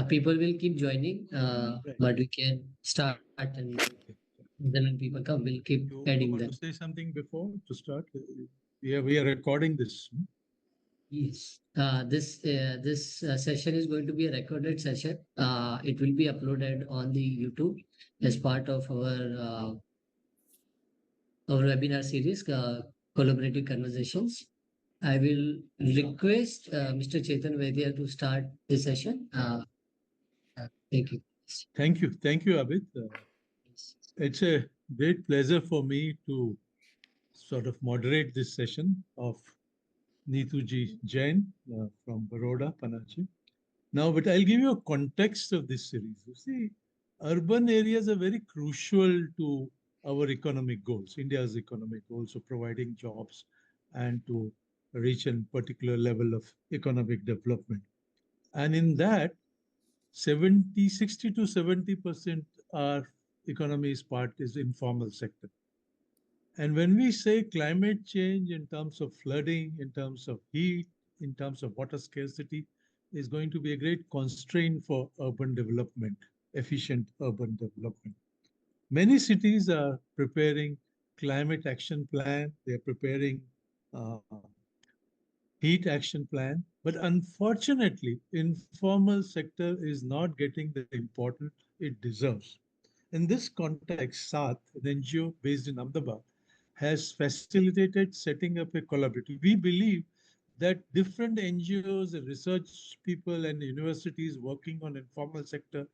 People will keep joining, Right. but we can start, and then when people come, we'll keep You adding want to them. say something before to start? We are recording this. Yes. This session is going to be a recorded session. It will be uploaded on the YouTube as part of our webinar series, Collaborative Conversations. I will request Mr. Chetan Vaidya to start the session. Thank you. Thank you, Abid. It's a great pleasure for me to sort of moderate this session of Neetuji Jain from Baroda, Panachi. Now, but I'll give you a context of this series. You see, urban areas are very crucial to our economic goals, India's economic goals of providing jobs and to reach a particular level of economic development. And in that, 60 to 70% our economy is part is informal sector. And when we say climate change in terms of flooding, in terms of heat, in terms of water scarcity, is going to be a great constraint for urban development, efficient urban development. Many cities are preparing climate action plan. They're preparing uh, heat action plan. But unfortunately, informal sector is not getting the importance it deserves. In this context, SAT, an NGO based in Ahmedabad, has facilitated setting up a collaborative. We believe that different NGOs, research people, and universities working on informal sector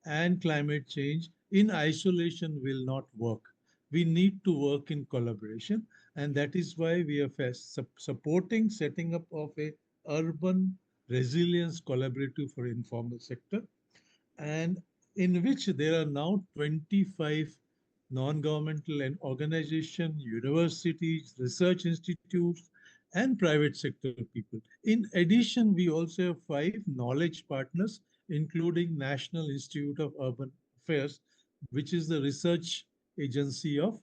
and climate change in isolation will not work. We need to work in collaboration, and that is why we are supporting setting up of a urban resilience collaborative for informal sector, and in which there are now 25 non-governmental and organization, universities, research institutes, and private sector people. In addition, we also have 5 knowledge partners, including National Institute of Urban Affairs, which is the research agency of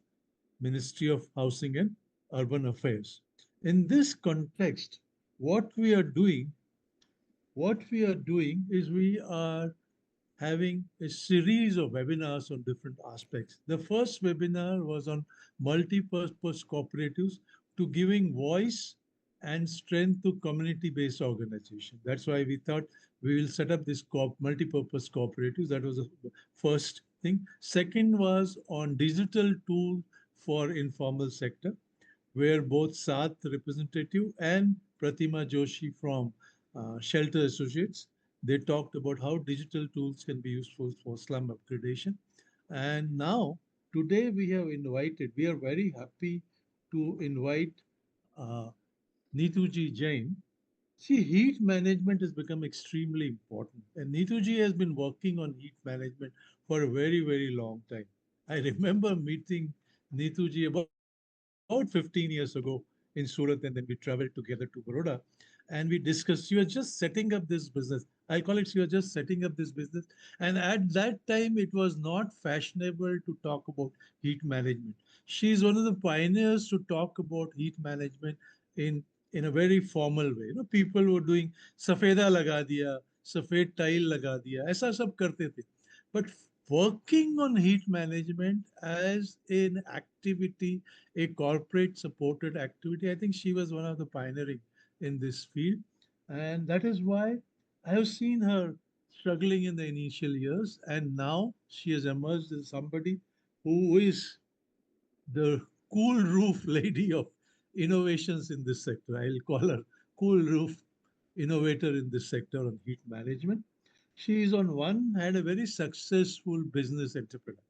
Ministry of Housing and Urban Affairs. In this context, what we are doing, is we are having a series of webinars on different aspects. The first webinar was on multi-purpose cooperatives to giving voice and strength to community-based organization. That's why we thought we will set up this multi-purpose cooperatives. That was the first thing. Second was on digital tool for informal sector, where both Saath representative and Pratima Joshi from Shelter Associates, they talked about how digital tools can be useful for slum upgradation. And now, today we are very happy to invite uh, Neetuji Jain. See, heat management has become extremely important. And Neetuji has been working on heat management for a very, very long time. I remember meeting Neetuji about 15 years ago in Surat, and then we traveled together to Baroda. And we discussed, you are just setting up this business. I call it, you are just setting up this business. And at that time, it was not fashionable to talk about heat management. She is one of the pioneers to talk about heat management in in a very formal way. You know, people were doing सफेदा लगा दिया, सफेद tile लगा दिया, ऐसा सब करते थे. But working on heat management as an activity, a corporate supported activity, I think she was one of the pioneering in this field. And that is why I have seen her struggling in the initial years. And now she has emerged as somebody who is the cool roof lady of innovations in this sector. I'll call her cool roof innovator in this sector on heat management. She is on one hand a very successful business entrepreneur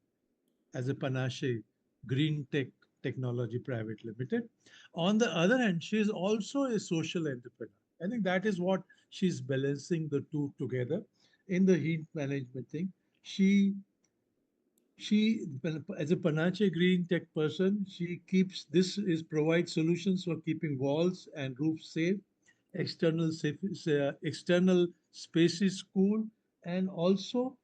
as a Panache Green Tech Technology Private Limited. On the other hand, she is also a social entrepreneur. I think that is what she's balancing the two together in the heat management thing. She she as a Panache green tech person, she keeps this is provides solutions for keeping walls and roofs safe, external spaces cool, and also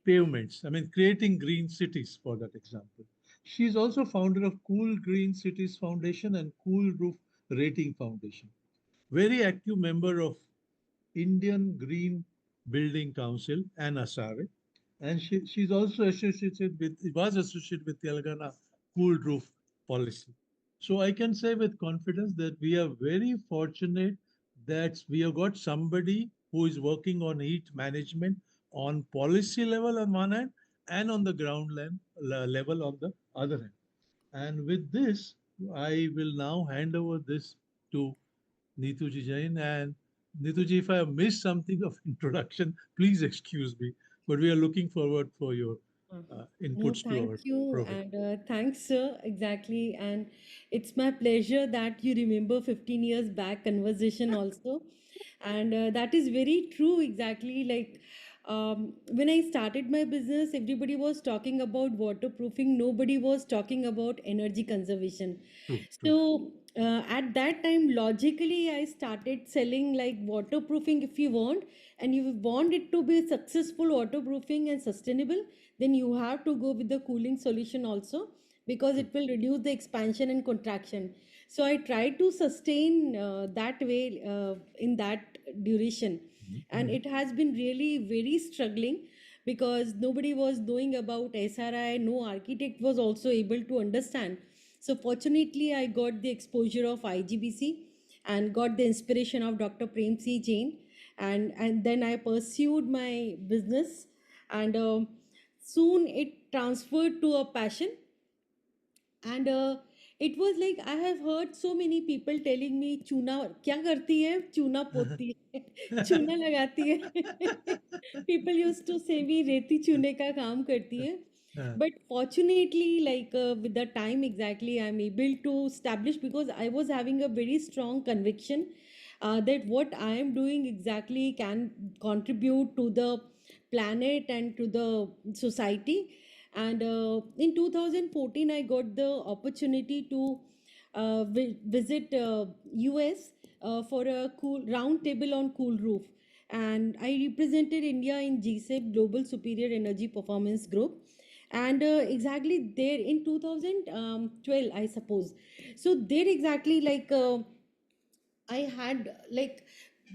pavements. I mean, creating green cities for that example. She's also founder of Cool Green Cities Foundation and Cool Roof Rating Foundation. Very active member of Indian Green Building Council and ASARE. And she's also associated with, was associated with Telangana Cool Roof Policy. So I can say with confidence that we are very fortunate that we have got somebody who is working on heat management on policy level on one hand and on the ground level on the other hand. And with this, I will now hand over this to Neetuji Jain. And Neetuji, if I have missed something of introduction, please excuse me. But we are looking forward for your Uh, No, inputs to thank our you. program. And thanks, sir. Exactly. And it's my pleasure that you remember 15 years back conversation also. And that is very true. Exactly. Like when I started my business, everybody was talking about waterproofing. Nobody was talking about energy conservation. True, true. So at that time, logically, I started selling like waterproofing if you want, and you want it to be successful waterproofing and sustainable, then you have to go with the cooling solution also, because True. it will reduce the expansion and contraction. So I tried to sustain that way in that duration, and Mhm. it has been really very struggling because nobody was knowing about SRI. No architect was also able to understand. So fortunately, I got the exposure of IGBC and got the inspiration of Dr. Prem C. Jain, and then I pursued my business, and soon it transferred to a passion. And it was like I have heard so many people telling me, चूना क्या करती है, चूना पोतती है, चूना लगाती है. People used to say me रेती चूने का काम करती है. Uh, But fortunately, like with the time exactly, I'm able to establish, because I was having a very strong conviction that what I am doing exactly can contribute to the planet and to the society. And in 2014, I got the opportunity to visit US for a cool round table on cool roof. And I represented India in GSEP, Global Superior Energy Performance Group. And exactly there in 2012, I suppose. So there exactly like I had like,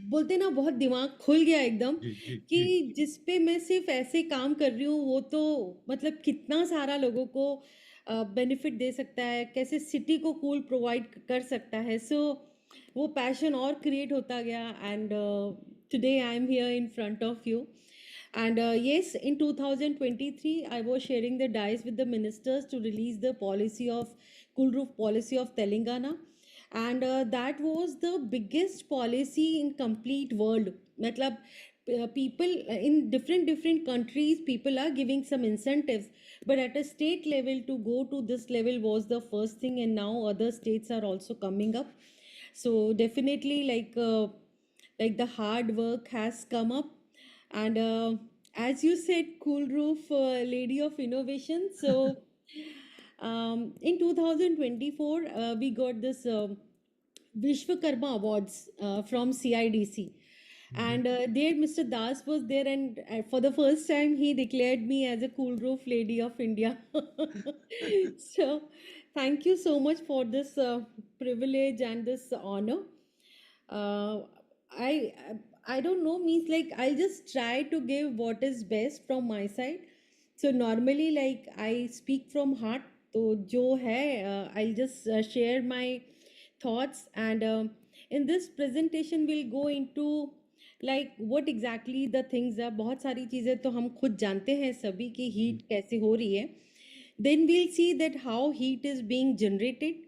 बोलते ना बहुत दिमाग खुल गया एकदम, जी जी कि जी जिस पे मैं सिर्फ ऐसे काम कर रही हूँ वो तो मतलब कितना सारा लोगों को बेनिफिट दे सकता है, कैसे सिटी को कूल प्रोवाइड कर सकता है. सो वो पैशन और क्रिएट होता गया. And today I am here in front of you. And yes, in 2023, I was sharing the dice with the ministers to release the policy of cool roof policy of Telangana. And that was the biggest policy in complete world. Matlab, people in different countries, people are giving some incentives, but at a state level to go to this level was the first thing, and now other states are also coming up. So definitely like the hard work has come up. And as you said, cool roof lady of innovation. So in 2024 we got this Vishwakarma Awards from CIDC. Mhm. And there, Mr. Das was there, and for the first time, he declared me as a cool roof lady of India. So, thank you so much for this privilege and this honor. Uh, I I don't know, means like I'll just try to give what is best from my side. So normally, like I speak from heart. तो जो है I'll just share my thoughts. And in this presentation we'll go into like what exactly the things are. बहुत सारी चीज़ें तो हम खुद जानते हैं सभी कि जी heat कैसे हो रही है. Then we'll see that how heat is being generated,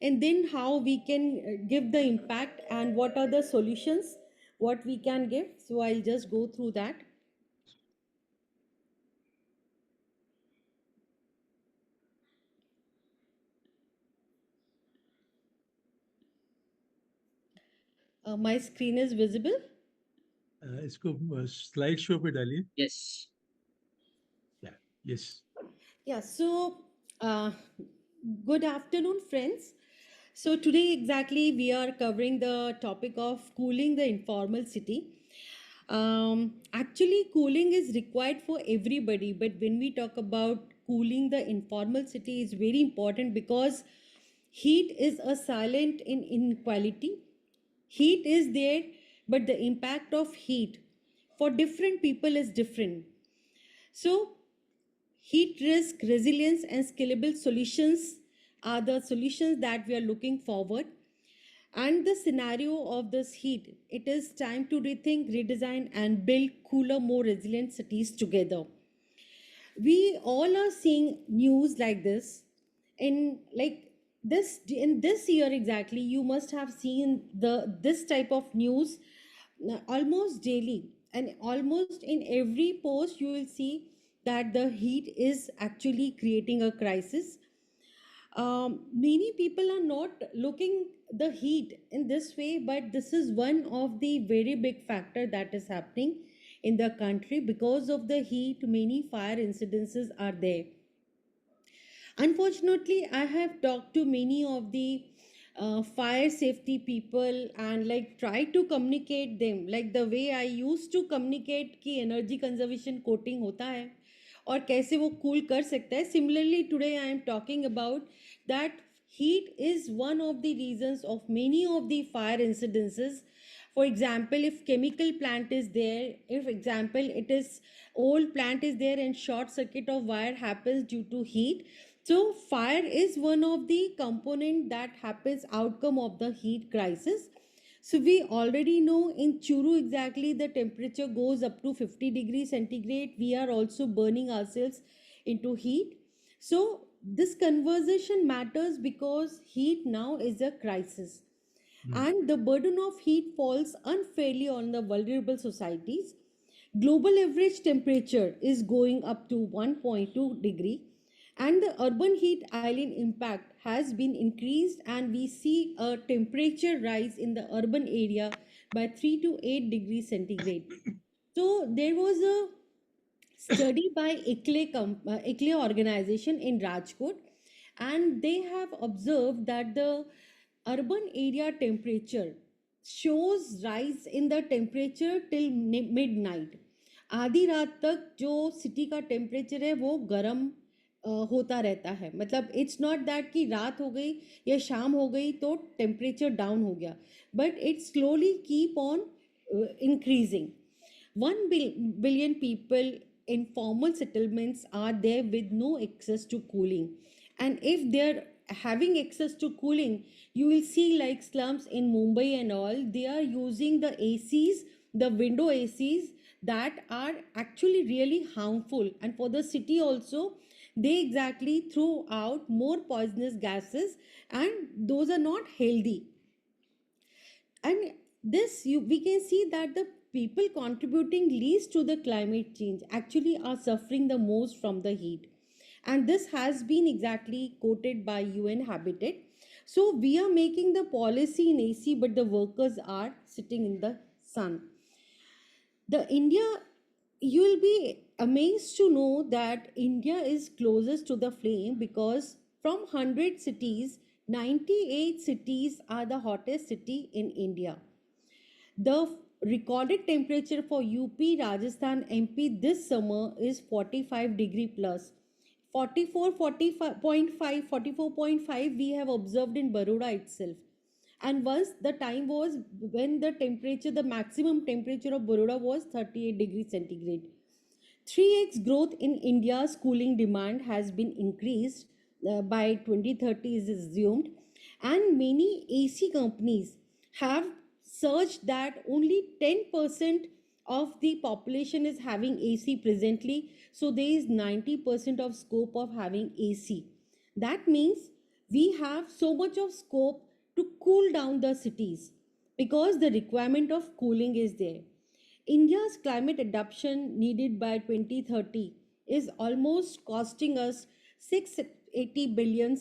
and then how we can give the impact and what are the solutions what we can give. So I'll just go through that. My screen is visible. इसको slide show पे डालिए. Yes. Yeah. Yes. Yeah, so uh, good afternoon, friends. So, today exactly we are covering the topic of cooling the informal city. Actually, cooling is required for everybody, but when we talk about cooling the informal city, is very important because heat is a silent in inequality. Heat is there but the impact of heat for different people is different. So, heat risk, resilience, and scalable solutions are the solutions that we are looking forward. And the scenario of this heat, it is time to rethink, redesign, and build cooler, more resilient cities together. We all are seeing news like this in this year exactly. You must have seen this type of news almost daily, and almost in every post you will see that the heat is actually creating a crisis. Many people are not looking the heat in this way, but this is one of the very big factor that is happening in the country. Because of the heat, many fire incidences are there. Unfortunately, I have talked to many of the fire safety people and like try to communicate them like the way I used to communicate कि energy conservation coating होता है और कैसे वो cool कर सकता है. Similarly, today I am talking about that heat is one of the reasons of many of the fire incidences. For example, if chemical plant is there, if example it is old plant is there and short circuit of wire happens due to heat, so fire is one of the component that happens outcome of the heat crisis. So we already know in Churu exactly the temperature goes up to 50 degrees centigrade. We are also burning ourselves into heat. So this conversation matters because heat now is a crisis. And the burden of heat falls unfairly on the vulnerable societies. Global average temperature is going up to 1.2 degree, and the urban heat island impact has been increased, and we see a temperature rise in the urban area by 3 to 8 degrees centigrade. So there was a study by ICLE organization in Rajkot, and they have observed that the urban area temperature shows rise in the temperature till midnight. आधी रात तक जो city का temperature है वो गर्म होता रहता है. मतलब इट्स नॉट दैट कि रात हो गई या शाम हो गई तो टेम्परेचर डाउन हो गया, but it slowly keep on increasing. 1 billion people in formal settlements are there with no access to cooling. And if they're having access to cooling, you will see like slums in Mumbai and all, they are using the ACs, the window ACs that are actually really harmful. And for the city also, they exactly throw out more poisonous gases, and those are not healthy. And we can see that the people contributing least to the climate change actually are suffering the most from the heat. And this has been exactly quoted by UN Habitat. So we are making the policy in AC, but the workers are sitting in the sun. The India, you will be amazed to know that India is closest to the flame, because from 100 cities, 98 cities are the hottest city in India. The recorded temperature for UP, Rajasthan, MP this summer is 45 degree plus. 44.5 we have observed in Baroda itself. And once the time was when the maximum temperature of Baroda was 38 degrees centigrade. 3x growth in India's cooling demand has been increased by 2030 is assumed, and many AC companies have searched that only 10% of the population is having AC presently, so there is 90% of scope of having AC. That means we have so much of scope to cool down the cities because the requirement of cooling is there. India's climate adaptation needed by 2030 is almost costing us $680 billion.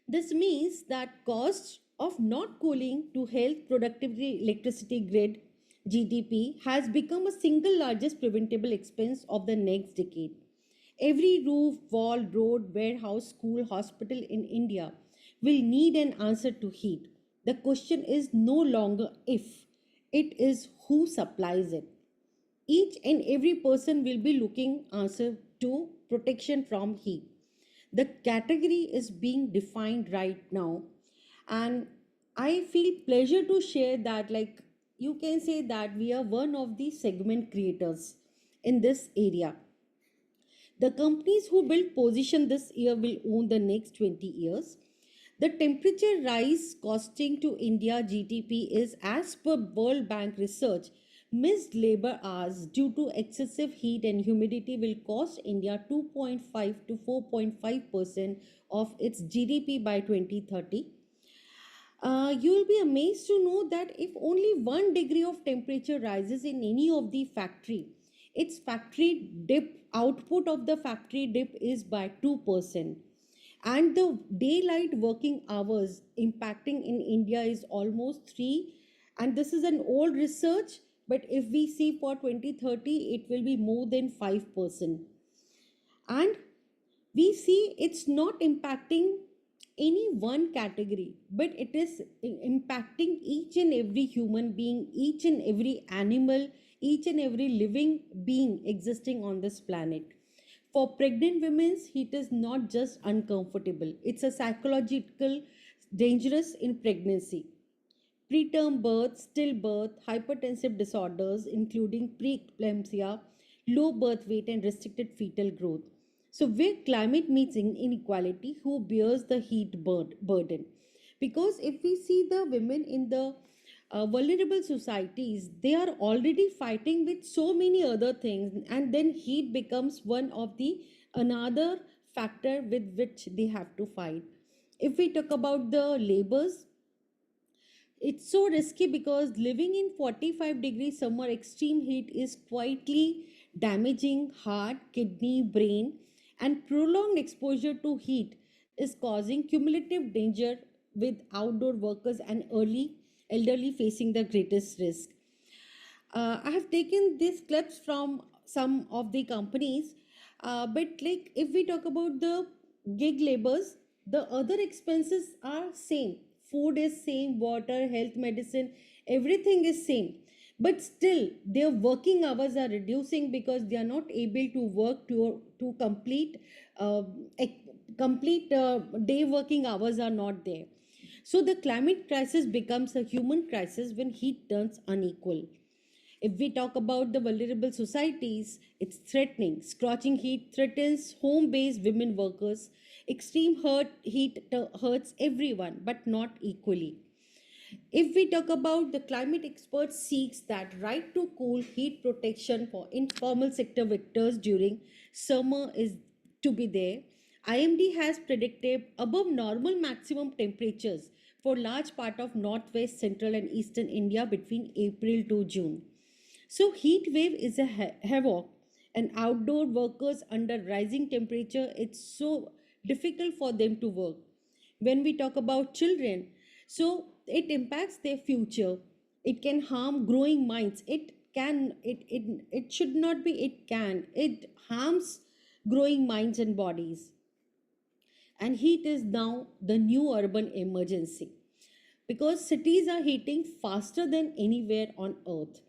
This means that cost of not cooling to health, productivity, electricity grid, GDP has become a single largest preventable expense of the next decade. Every roof, wall, road, warehouse, school, hospital in India will need an answer to heat. The question is no longer if, it is who supplies it. Each and every person will be looking answer to protection from heat. The category is being defined right now, and I feel pleasure to share that, like, you can say that we are one of the segment creators in this area. The companies who build position this year will own the next 20 years. The temperature rise costing to India GDP is, as per World Bank research, missed labor hours due to excessive heat and humidity will cost India 2.5 to 4.5% of its GDP by 2030. You will be amazed to know that if only 1 degree of temperature rises in any of the factory, its factory dip output of the factory dip is by 2%, and the daylight working hours impacting in India is almost 3, and this is an old research, but if we see for 2030 it will be more than 5%. And we see it's not impacting any one category, but it is impacting each and every human being, each and every animal, each and every living being existing on this planet. For pregnant women, heat is not just uncomfortable, it's a psychological dangerous in pregnancy. Preterm birth, stillbirth, hypertensive disorders, including preeclampsia, low birth weight, and restricted fetal growth. So, where climate meets inequality, who bears the heat burden? Because if we see the women in the vulnerable societies, they are already fighting with so many other things, and then heat becomes one of the another factor with which they have to fight. If we talk about the labors, it's so risky because living in 45 degrees summer extreme heat is quietly damaging heart, kidney, brain, and prolonged exposure to heat is causing cumulative danger with outdoor workers and early elderly facing the greatest risk. I have taken these clips from some of the companies, but like if we talk about the gig labors, the other expenses are same. Food is same, water, health, medicine, everything is same. But still, their working hours are reducing because they are not able to work to complete complete day working hours are not there. So the climate crisis becomes a human crisis when heat turns unequal. If we talk about the vulnerable societies, it's threatening. Scorching heat threatens home based women workers. Extreme hurts everyone, but not equally. If we talk about the climate experts seeks that right to cool heat protection for informal sector victors during summer is to be there. IMD has predicted above normal maximum temperatures for large part of northwest, central and eastern India between April to June. So heat wave is a havoc, and outdoor workers under rising temperature, it's so difficult for them to work. When we talk about children, so it impacts their future. It can harm growing minds. It should not be, it can. It harms growing minds and bodies. And heat is now the new urban emergency because cities are heating faster than anywhere on earth.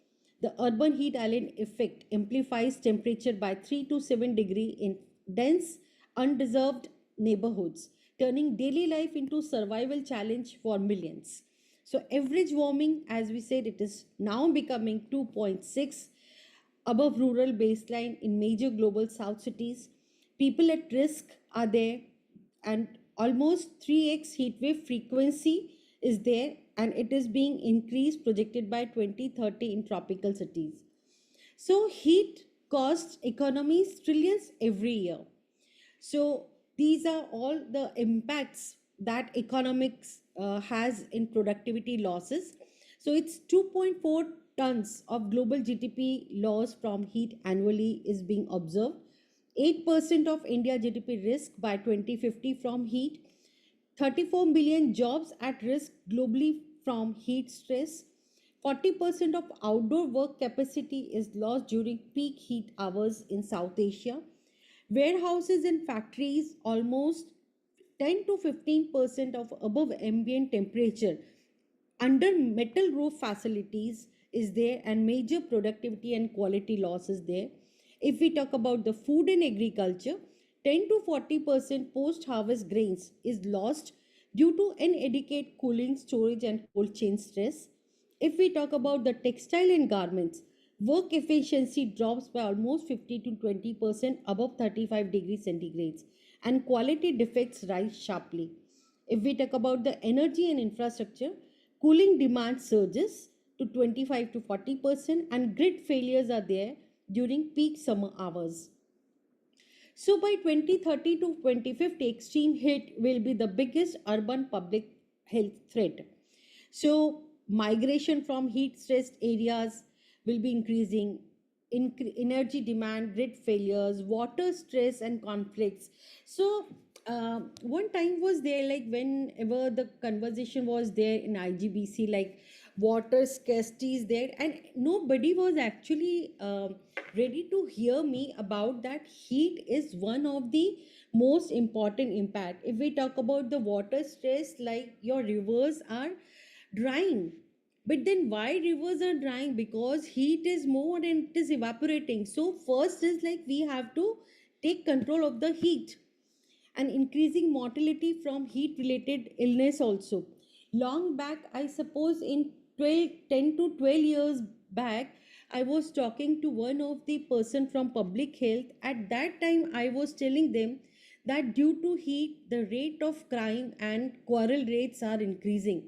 The urban heat island effect amplifies temperature by 3 to 7 degree in dense, undeserved neighborhoods, turning daily life into survival challenge for millions. So average warming, as we said, it is now becoming 2.6 above rural baseline in major global south cities. People at risk are there, and almost 3x heat wave frequency is there, and it is being increased projected by 2030 in tropical cities. So heat costs economies trillions every year. So these are all the impacts that economics has in productivity losses. So it's 2.4 tons of global GDP loss from heat annually is being observed. 8% of India GDP risk by 2050 from heat. 34 million jobs at risk globally from heat stress. 40% of outdoor work capacity is lost during peak heat hours in South Asia. Warehouses and factories, almost 10 to 15% of above ambient temperature under metal roof facilities is there, and major productivity and quality loss is there. If we talk about the food and agriculture, 10 to 40% post harvest grains is lost due to inadequate cooling, storage, and cold chain stress. If we talk about the textile and garments, work efficiency drops by almost 50 to 20% above 35 degrees centigrades, and quality defects rise sharply. If we talk about the energy and infrastructure, cooling demand surges to 25 to 40%, and grid failures are there during peak summer hours. So by 2030 to 2050, extreme heat will be the biggest urban public health threat. So migration from heat stressed areas will be increasing, energy demand, grid failures, water stress, and conflicts. So one time was there, like whenever the conversation was there in IGBC, like water scarcity is there, and nobody was actually ready to hear me about that. Heat is one of the most important impact. If we talk about the water stress, like your rivers are drying, but then why rivers are drying? Because heat is more and it is evaporating. So first is like we have to take control of the heat, and increasing mortality from heat related illness also. Long back, I suppose in 10 to 12 years back, I was talking to one of the person from public health. At that time, I was telling them that due to heat, the rate of crime and quarrel rates are increasing.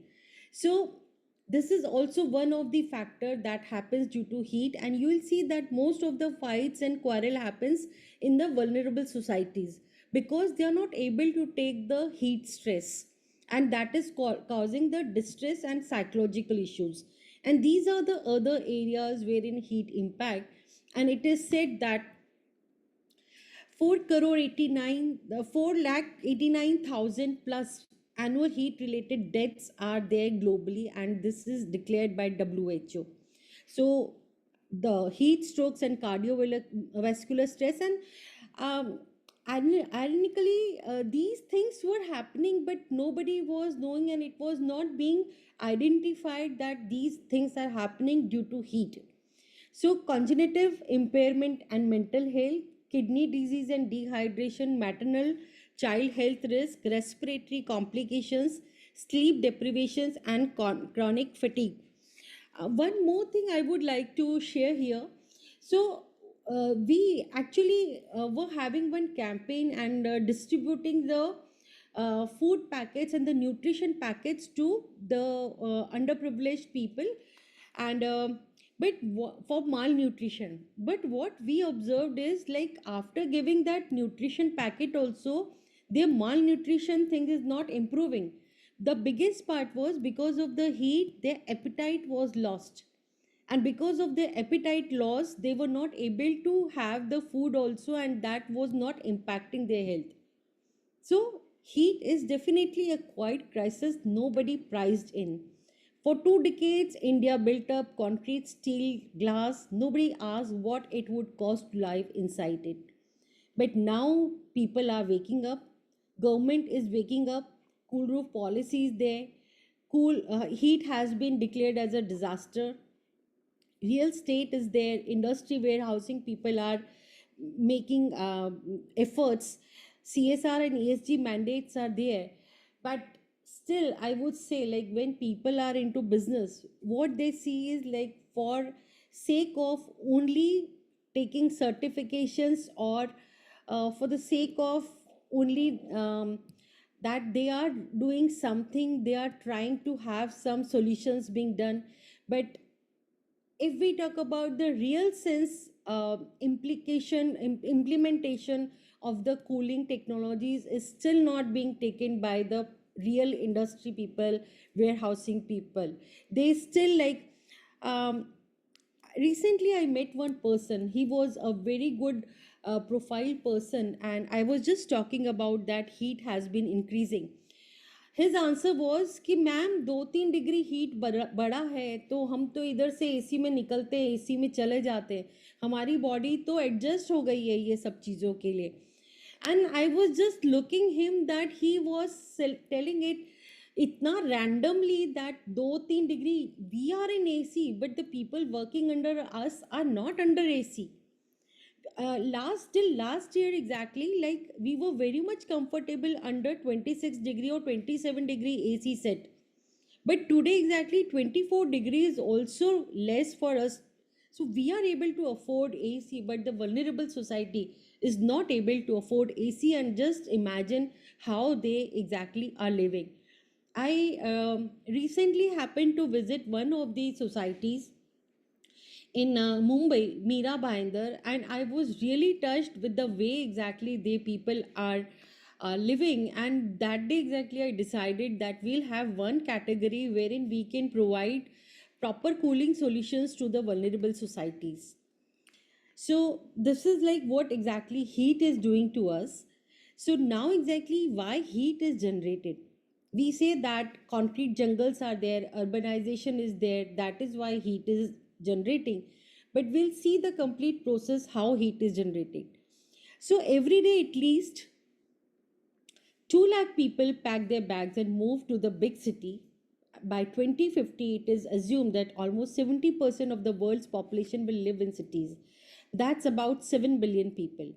So this is also one of the factor that happens due to heat, and you will see that most of the fights and quarrel happens in the vulnerable societies because they are not able to take the heat stress, and that is causing the distress and psychological issues. And these are the other areas wherein heat impact. And it is said that 4 crore 89 4 lakh 89,000 plus annual heat related deaths are there globally, and this is declared by WHO. So the heat strokes and cardiovascular stress, and um, ironically these things were happening, but nobody was knowing, and it was not being identified that these things are happening due to heat. So, congenital impairment and mental health, kidney disease and dehydration, maternal child health risk, respiratory complications, sleep deprivations, and chronic fatigue. One more thing I would like to share here. So, we actually were having one campaign and distributing the food packets and the nutrition packets to the underprivileged people, and for malnutrition. But what we observed is like after giving that nutrition packet also, their malnutrition thing is not improving. The biggest part was because of the heat, their appetite was lost, and because of their appetite loss, they were not able to have the food also, and that was not impacting their health. So, heat is definitely a quiet crisis nobody priced in. For 2 decades, India built up concrete, steel, glass. Nobody asked what it would cost to live inside it. But now people are waking up. Government is waking up. Cool roof policy is there. Cool heat has been declared as a disaster. Real estate is there. Industry warehousing people are making efforts. CSR and ESG mandates are there, but still I would say, like when people are into business, what they see is like for sake of only taking certifications, or for the sake of only that they are doing something, they are trying to have some solutions being done. But if we talk about the real sense implementation of the cooling technologies is still not being taken by the real industry people, warehousing people. They still like, um, recently I met one person. He was a very good profile person, and I was just talking about that heat has been increasing. His answer was कि ma'am 2-3 degree heat बड़ा है तो हम तो इधर से AC में निकलते हैं, एसी में चले जाते हैं, हमारी बॉडी तो एडजस्ट हो गई है ये सब चीज़ों के लिए. And I was just looking him that he was telling it इतना randomly that 2-3 degree we are in AC, but the people working under us are not under AC. Till last year exactly, like we were very much comfortable under 26 degree or 27-degree AC set. But today exactly 24 degrees is also less for us. So we are able to afford AC, but the vulnerable society is not able to afford AC. And just imagine how they exactly are living. I recently happened to visit one of these societies in Mumbai, Meera Bhayandar, and I was really touched with the way exactly they people are living. And that day exactly, I decided that we'll have one category wherein we can provide proper cooling solutions to the vulnerable societies. So this is like what exactly heat is doing to us. So now exactly why heat is generated. We say that concrete jungles are there, urbanization is there, that is why heat is generating. But we'll see the complete process how heat is generated. So every day at least 2 lakh people pack their bags and move to the big city. By 2050, it is assumed that almost 70% of the world's population will live in cities. That's about 7 billion people.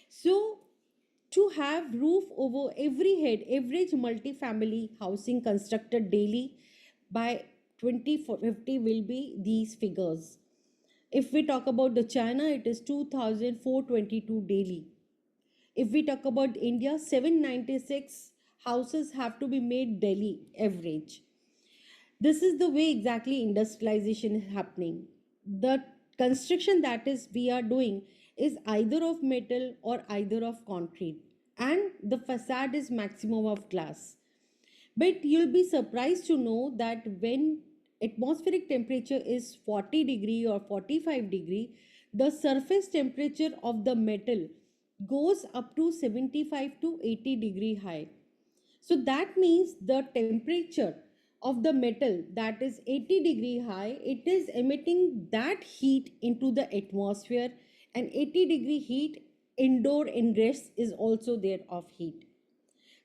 So, to have roof over every head, average multi-family housing constructed daily by 2050 will be these figures. If we talk about the China, it is 2,422 daily. If we talk about India, 796 houses have to be made daily average. This is the way exactly industrialization is happening. The construction that is we are doing is either of metal or either of concrete, and the facade is maximum of glass. But you'll be surprised to know that when atmospheric temperature is 40 degree or 45-degree, the surface temperature of the metal goes up to 75 to 80-degree high. So that means the temperature of the metal that is 80-degree high, it is emitting that heat into the atmosphere, and 80-degree heat indoor ingress is also there of heat.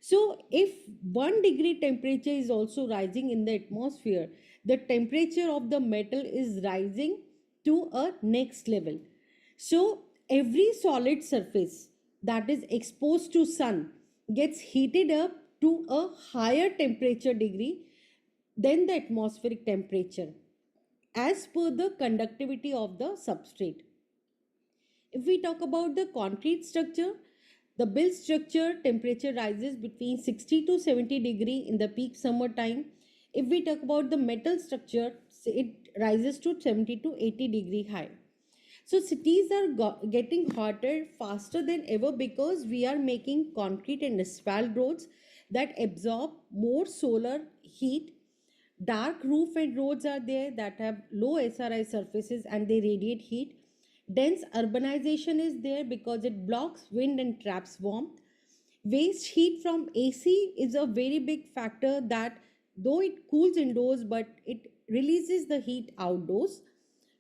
So, if 1 degree temperature is also rising in the atmosphere, the temperature of the metal is rising to a next level. So, every solid surface that is exposed to sun gets heated up to a higher temperature degree than the atmospheric temperature as per the conductivity of the substrate. If we talk about the concrete structure, the build structure temperature rises between 60 to 70 degree in the peak summer time. If we talk about the metal structure, it rises to 70 to 80-degree high. So cities are getting hotter faster than ever because we are making concrete and asphalt roads that absorb more solar heat. Dark roof and roads are there that have low SRI surfaces and they radiate heat. Dense urbanization is there because it blocks wind and traps warmth. Waste heat from AC is a very big factor that though it cools indoors but it releases the heat outdoors.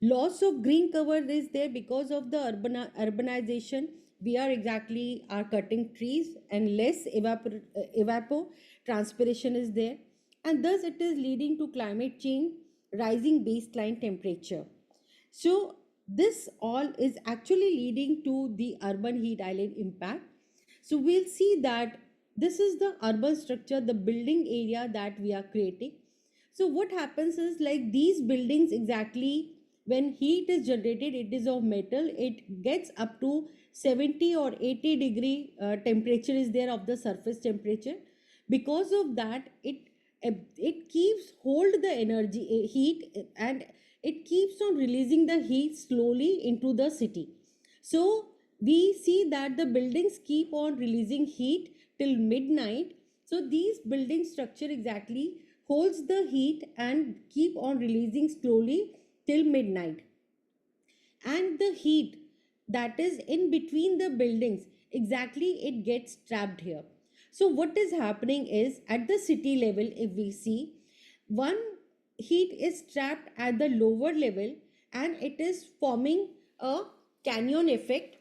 Loss of green cover is there because of the urbanization. We are exactly are cutting trees and less evapotranspiration is there, and thus it is leading to climate change, rising baseline temperature. So this all is actually leading to the urban heat island impact. So we'll see that this is the urban structure, the building area that we are creating. So what happens is like these buildings exactly when heat is generated, it is of metal, it gets up to 70 or 80-degree temperature is there of the surface temperature. Because of that, it keeps hold the energy heat, and it keeps on releasing the heat slowly into the city. So we see that the buildings keep on releasing heat till midnight. So these building structure exactly holds the heat and keep on releasing slowly till midnight. And the heat that is in between the buildings exactly it gets trapped here. So what is happening is at the city level, if we see, one heat is trapped at the lower level and it is forming a canyon effect,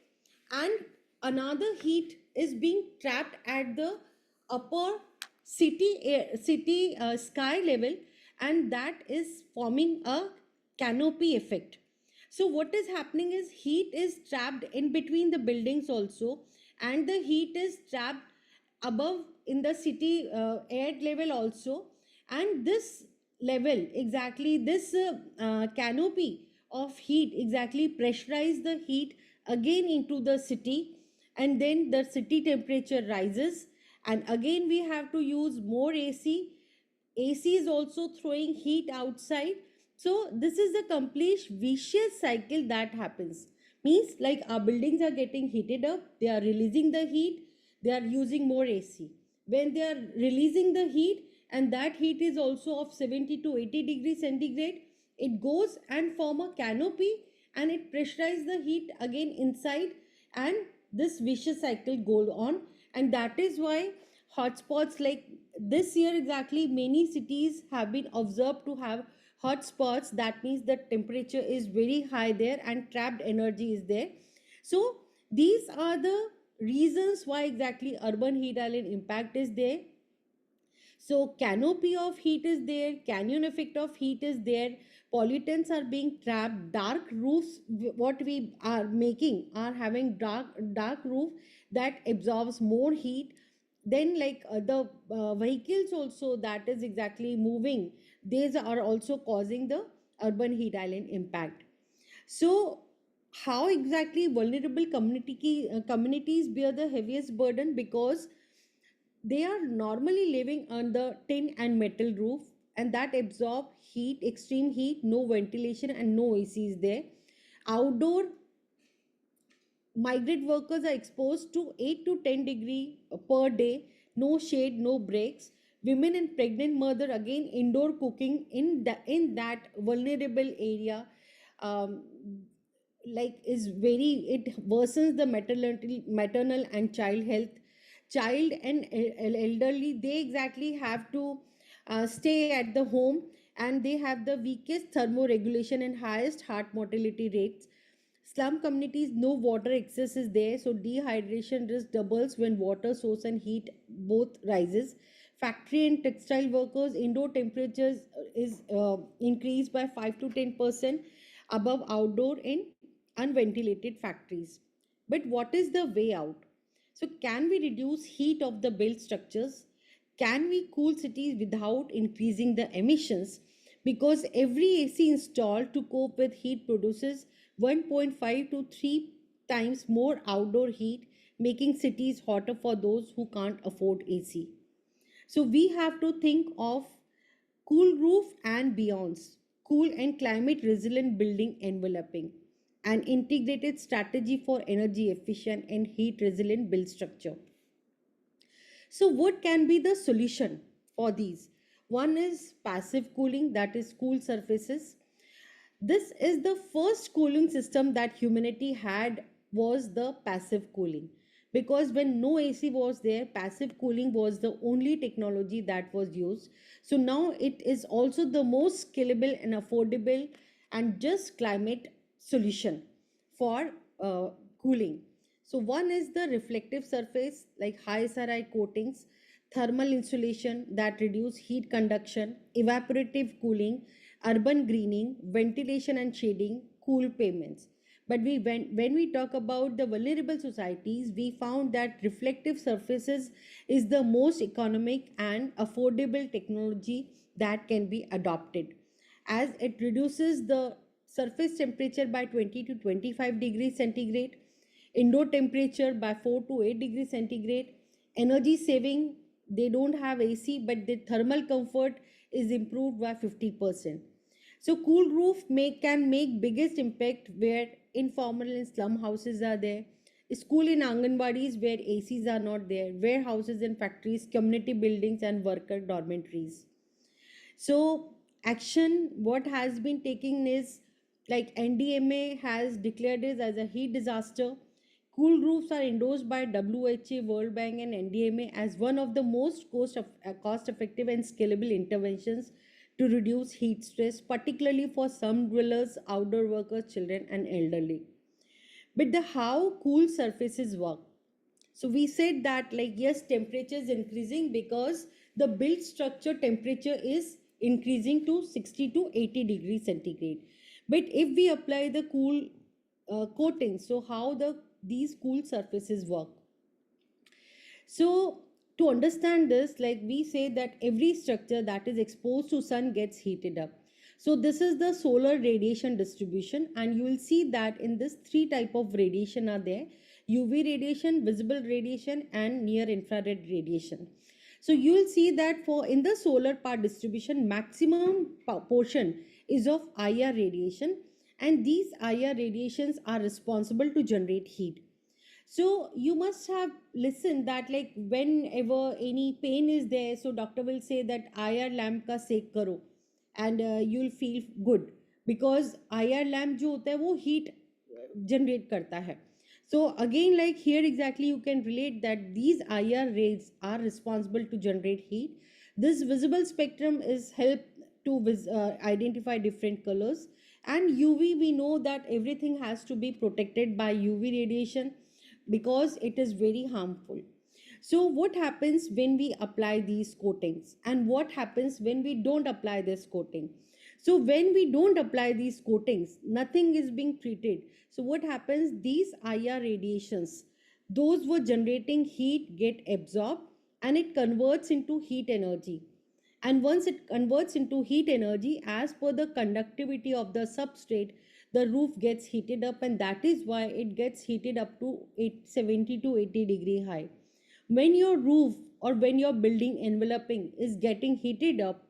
and another heat is being trapped at the upper sky level, and that is forming a canopy effect. So what is happening is heat is trapped in between the buildings also, and the heat is trapped above in the city air level also. And this level, exactly this canopy of heat exactly pressurize the heat again into the city, and then the city temperature rises, and again we have to use more AC is also throwing heat outside. So this is the complete vicious cycle that happens. Means like our buildings are getting heated up, they are releasing the heat, they are using more AC. When they are releasing the heat, and that heat is also of 70 to 80 degrees centigrade, it goes and form a canopy, and it pressurizes the heat again inside, and this vicious cycle goes on. And that is why hotspots like this year exactly many cities have been observed to have hotspots. That means the temperature is very high there and trapped energy is there. So these are the reasons why exactly urban heat island impact is there. So canopy of heat is there, canyon effect of heat is there, pollutants are being trapped, dark roofs, what we are making are having dark roof that absorbs more heat. Then like the vehicles also that is exactly moving, these are also causing the urban heat island impact. So how exactly vulnerable communities bear the heaviest burden? Because they are normally living under tin and metal roof, and that absorb heat, extreme heat, no ventilation and no AC is there. Outdoor migrant workers are exposed to 8 to 10 degree per day, no shade, no breaks. Women and pregnant mother again indoor cooking in that vulnerable area, um, like is very, it worsens the maternal and child health. Child and elderly, they exactly have to stay at the home, and they have the weakest thermoregulation and highest heart mortality rates. Slum communities, no water access is there, so dehydration risk doubles when water source and heat both rises. Factory and textile workers, indoor temperatures is increased by 5 to 10% above outdoor in unventilated factories. But what is the way out? So, can we reduce heat of the built structures? Can we cool cities without increasing the emissions? Because every AC installed to cope with heat produces 1.5 to 3 times more outdoor heat, making cities hotter for those who can't afford AC. So we have to think of cool roof and beyonds, cool and climate resilient building enveloping, an integrated strategy for energy efficient and heat resilient build structure. So, what can be the solution for these? One is passive cooling, that is, cool surfaces. This is the first cooling system that humanity had, was the passive cooling. Because when no AC was there, passive cooling was the only technology that was used. So now it is also the most scalable and affordable and just climate solution for cooling. So one is the reflective surface like high SRI coatings, thermal insulation that reduce heat conduction, evaporative cooling, urban greening, ventilation and shading, cool pavements. But when we talk about the vulnerable societies, we found that reflective surfaces is the most economic and affordable technology that can be adopted, as it reduces the surface temperature by 20 to 25 degrees centigrade, indoor temperature by 4 to 8 degrees centigrade, energy saving, they don't have AC, but the thermal comfort is improved by 50%. So cool roof can make biggest impact where informal and slum houses are there, school in Anganwadis where ACs are not there, warehouses and factories, community buildings and worker dormitories. So action what has been taken is like NDMA has declared it as a heat disaster. Cool roofs are endorsed by WHA, World Bank and NDMA as one of the most cost effective and scalable interventions to reduce heat stress, particularly for some dwellers, outdoor workers, children and elderly. But the how cool surfaces work. So we said that like yes, temperature is increasing because the built structure temperature is increasing to 60 to 80 degrees centigrade. But if we apply the cool coating, so how these cool surfaces work? So to understand this, like we say that every structure that is exposed to sun gets heated up. So this is the solar radiation distribution, and you will see that in this three type of radiation are there: UV radiation, visible radiation, and near infrared radiation. So you will see that for in the solar part distribution, maximum portion is of IR radiation, and these IR radiations are responsible to generate heat. So you must have listened that like whenever any pain is there, so doctor will say that IR lamp ka sek karo, and you'll feel good, because IR lamp जो होता है वो heat generate करता है. So again, like here exactly you can relate that these IR rays are responsible to generate heat. This visible spectrum is help to identify different colors, and UV, we know that everything has to be protected by UV radiation because it is very harmful. So what happens when we apply these coatings, and what happens when we don't apply this coating? So when we don't apply these coatings, nothing is being treated. So what happens? These IR radiations, those were generating heat, get absorbed, and it converts into heat energy. And once it converts into heat energy, as per the conductivity of the substrate, the roof gets heated up, and that is why it gets heated up to 70 to 80 degree high. When your roof or when your building enveloping is getting heated up,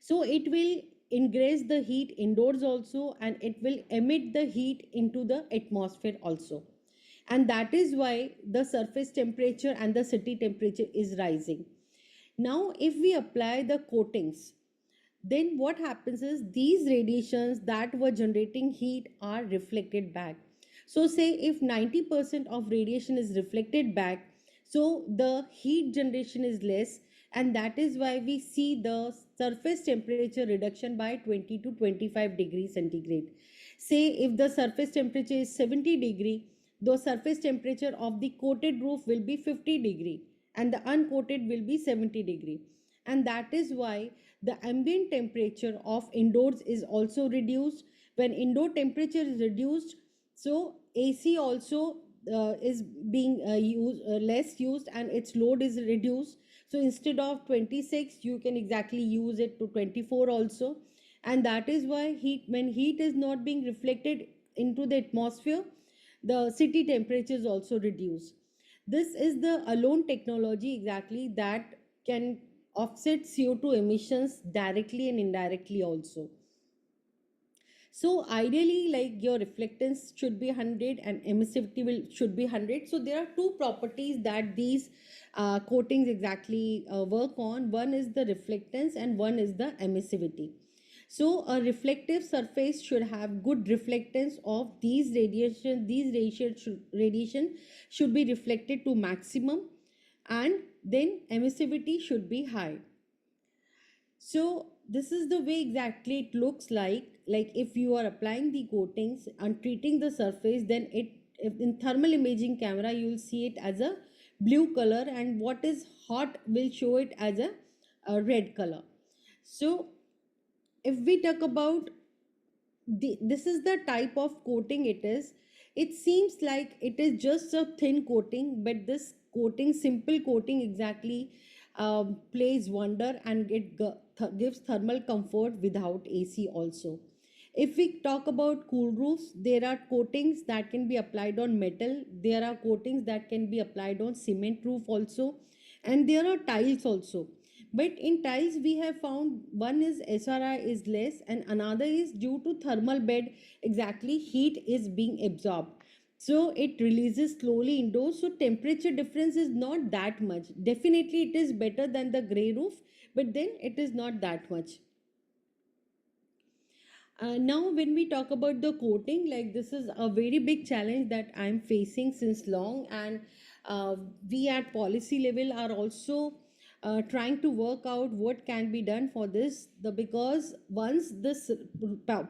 so it will ingress the heat indoors also, and it will emit the heat into the atmosphere also. And that is why the surface temperature and the city temperature is rising. Now if we apply the coatings, then what happens is these radiations that were generating heat are reflected back. So say if 90% of radiation is reflected back, so the heat generation is less, and that is why we see the surface temperature reduction by 20 to 25 degrees centigrade. Say if the surface temperature is 70 degree, the surface temperature of the coated roof will be 50 degree, and the uncoated will be 70 degree. And that is why the ambient temperature of indoors is also reduced. When indoor temperature is reduced, so AC also is being less used, and its load is reduced. So instead of 26, you can exactly use it to 24 also. And that is why when heat is not being reflected into the atmosphere, the city temperature is also reduced. This is the alone technology exactly that can offset CO2 emissions directly and indirectly also. So ideally, like your reflectance should be 100 and emissivity should be 100. So there are two properties that these coatings exactly work on. One is the reflectance and one is the emissivity. So a reflective surface should have good reflectance of these radiation. Radiation should be reflected to maximum, and then emissivity should be high. So this is the way exactly it looks like if you are applying the coatings and treating the surface, then if in thermal imaging camera you will see it as a blue color, and what is hot will show it as a red color. So if we talk about this is the type of coating it seems like it is just a thin coating, but this coating, simple coating exactly plays wonder, and it gives thermal comfort without AC also. If we talk about cool roofs, there are coatings that can be applied on metal, there are coatings that can be applied on cement roof also, and there are tiles also. But in tiles we have found one is SRI is less, and another is due to thermal bed exactly heat is being absorbed, so it releases slowly indoors, so temperature difference is not that much. Definitely it is better than the gray roof, but then it is not that much. Now when we talk about the coating, like this is a very big challenge that I'm facing since long, and we at policy level are also trying to work out what can be done for this, because once this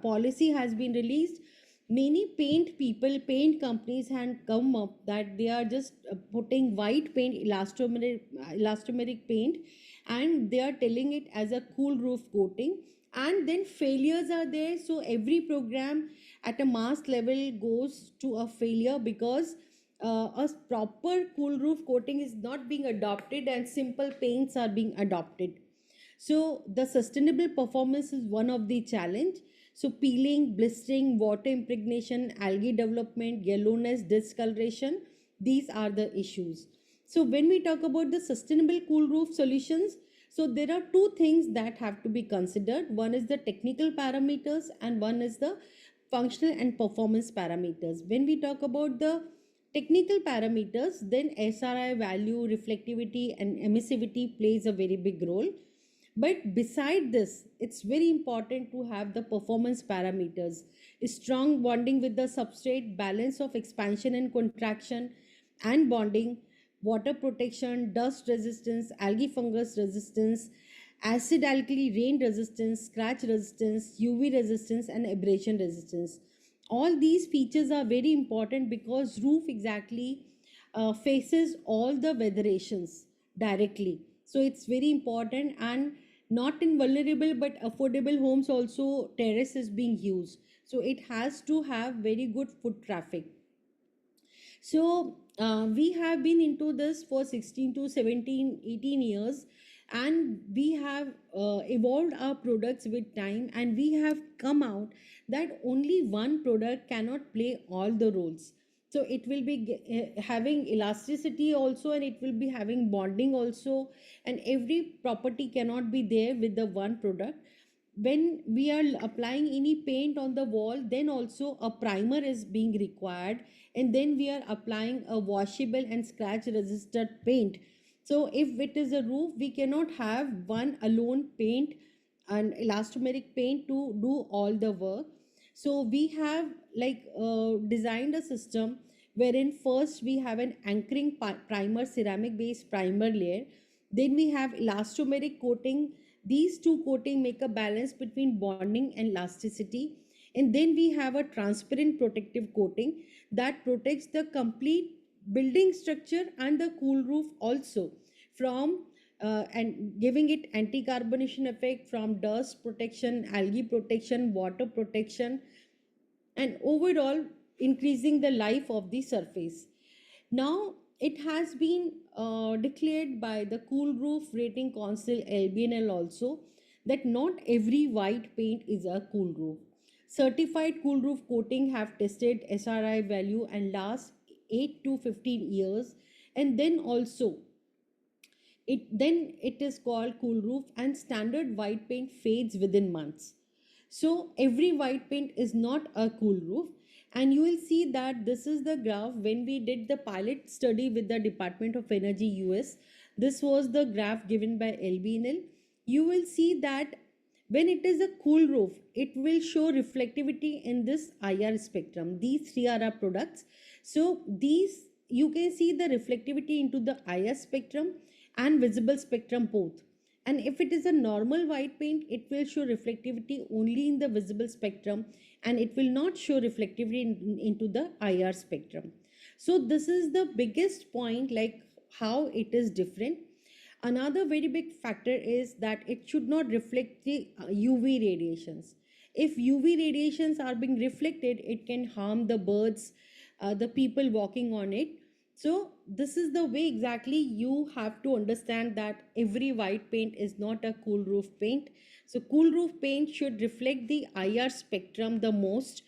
policy has been released, many paint companies had come up that they are just putting white paint, elastomeric paint, and they are telling it as a cool roof coating, And then failures are there. So every program at a mass level goes to a failure because a proper cool roof coating is not being adopted and simple paints are being adopted. So the sustainable performance is one of the challenge. So peeling, blistering, water impregnation, algae development, yellowness, discoloration, these are the issues. So when we talk about the sustainable cool roof solutions, so there are two things that have to be considered. One is the technical parameters and one is the functional and performance parameters. When we talk about the technical parameters, then SRI value, reflectivity and emissivity plays a very big role. But beside this, it's very important to have the performance parameters, strong bonding with the substrate, balance of expansion and contraction and bonding, water protection, dust resistance, algae fungus resistance, acid alkali rain resistance, scratch resistance, UV resistance and abrasion resistance. All these features are very important because roof exactly faces all the weatherations directly. So it's very important, and not in vulnerable but affordable homes also terrace is being used. So it has to have very good foot traffic. So we have been into this for 16 to 17, 18 years, and we have evolved our products with time, and we have come out that only one product cannot play all the roles. So it will be having elasticity also, and it will be having bonding also, and every property cannot be there with the one product. When we are applying any paint on the wall, then also a primer is being required, and then we are applying a washable and scratch resistant paint. So if it is a roof, we cannot have one alone paint and elastomeric paint to do all the work. So we have designed a system wherein first we have an anchoring primer, ceramic based primer layer, then we have elastomeric coating. These two coating make a balance between bonding and elasticity. And then we have a transparent protective coating that protects the complete building structure and the cool roof also from and giving it anti-carbonation effect from dust protection, algae protection, water protection, and overall increasing the life of the surface. Now, it has been declared by the Cool Roof Rating Council LBNL also that not every white paint is a cool roof. Certified cool roof coating have tested SRI value and last 8 to 15 years, and then also it is called cool roof, and standard white paint fades within months. So every white paint is not a cool roof. And you will see that this is the graph when we did the pilot study with the Department of Energy US. This was the graph given by LBNL. You will see that when it is a cool roof, it will show reflectivity in this IR spectrum. These three are our products. So these, you can see the reflectivity into the IR spectrum and visible spectrum both. And if it is a normal white paint, it will show reflectivity only in the visible spectrum, and it will not show reflectivity into the IR spectrum. So this is the biggest point, like how it is different. Another very big factor is that it should not reflect the UV radiations. If UV radiations are being reflected, it can harm the birds, the people walking on it. So this is the way exactly you have to understand that every white paint is not a cool roof paint. So cool roof paint should reflect the IR spectrum the most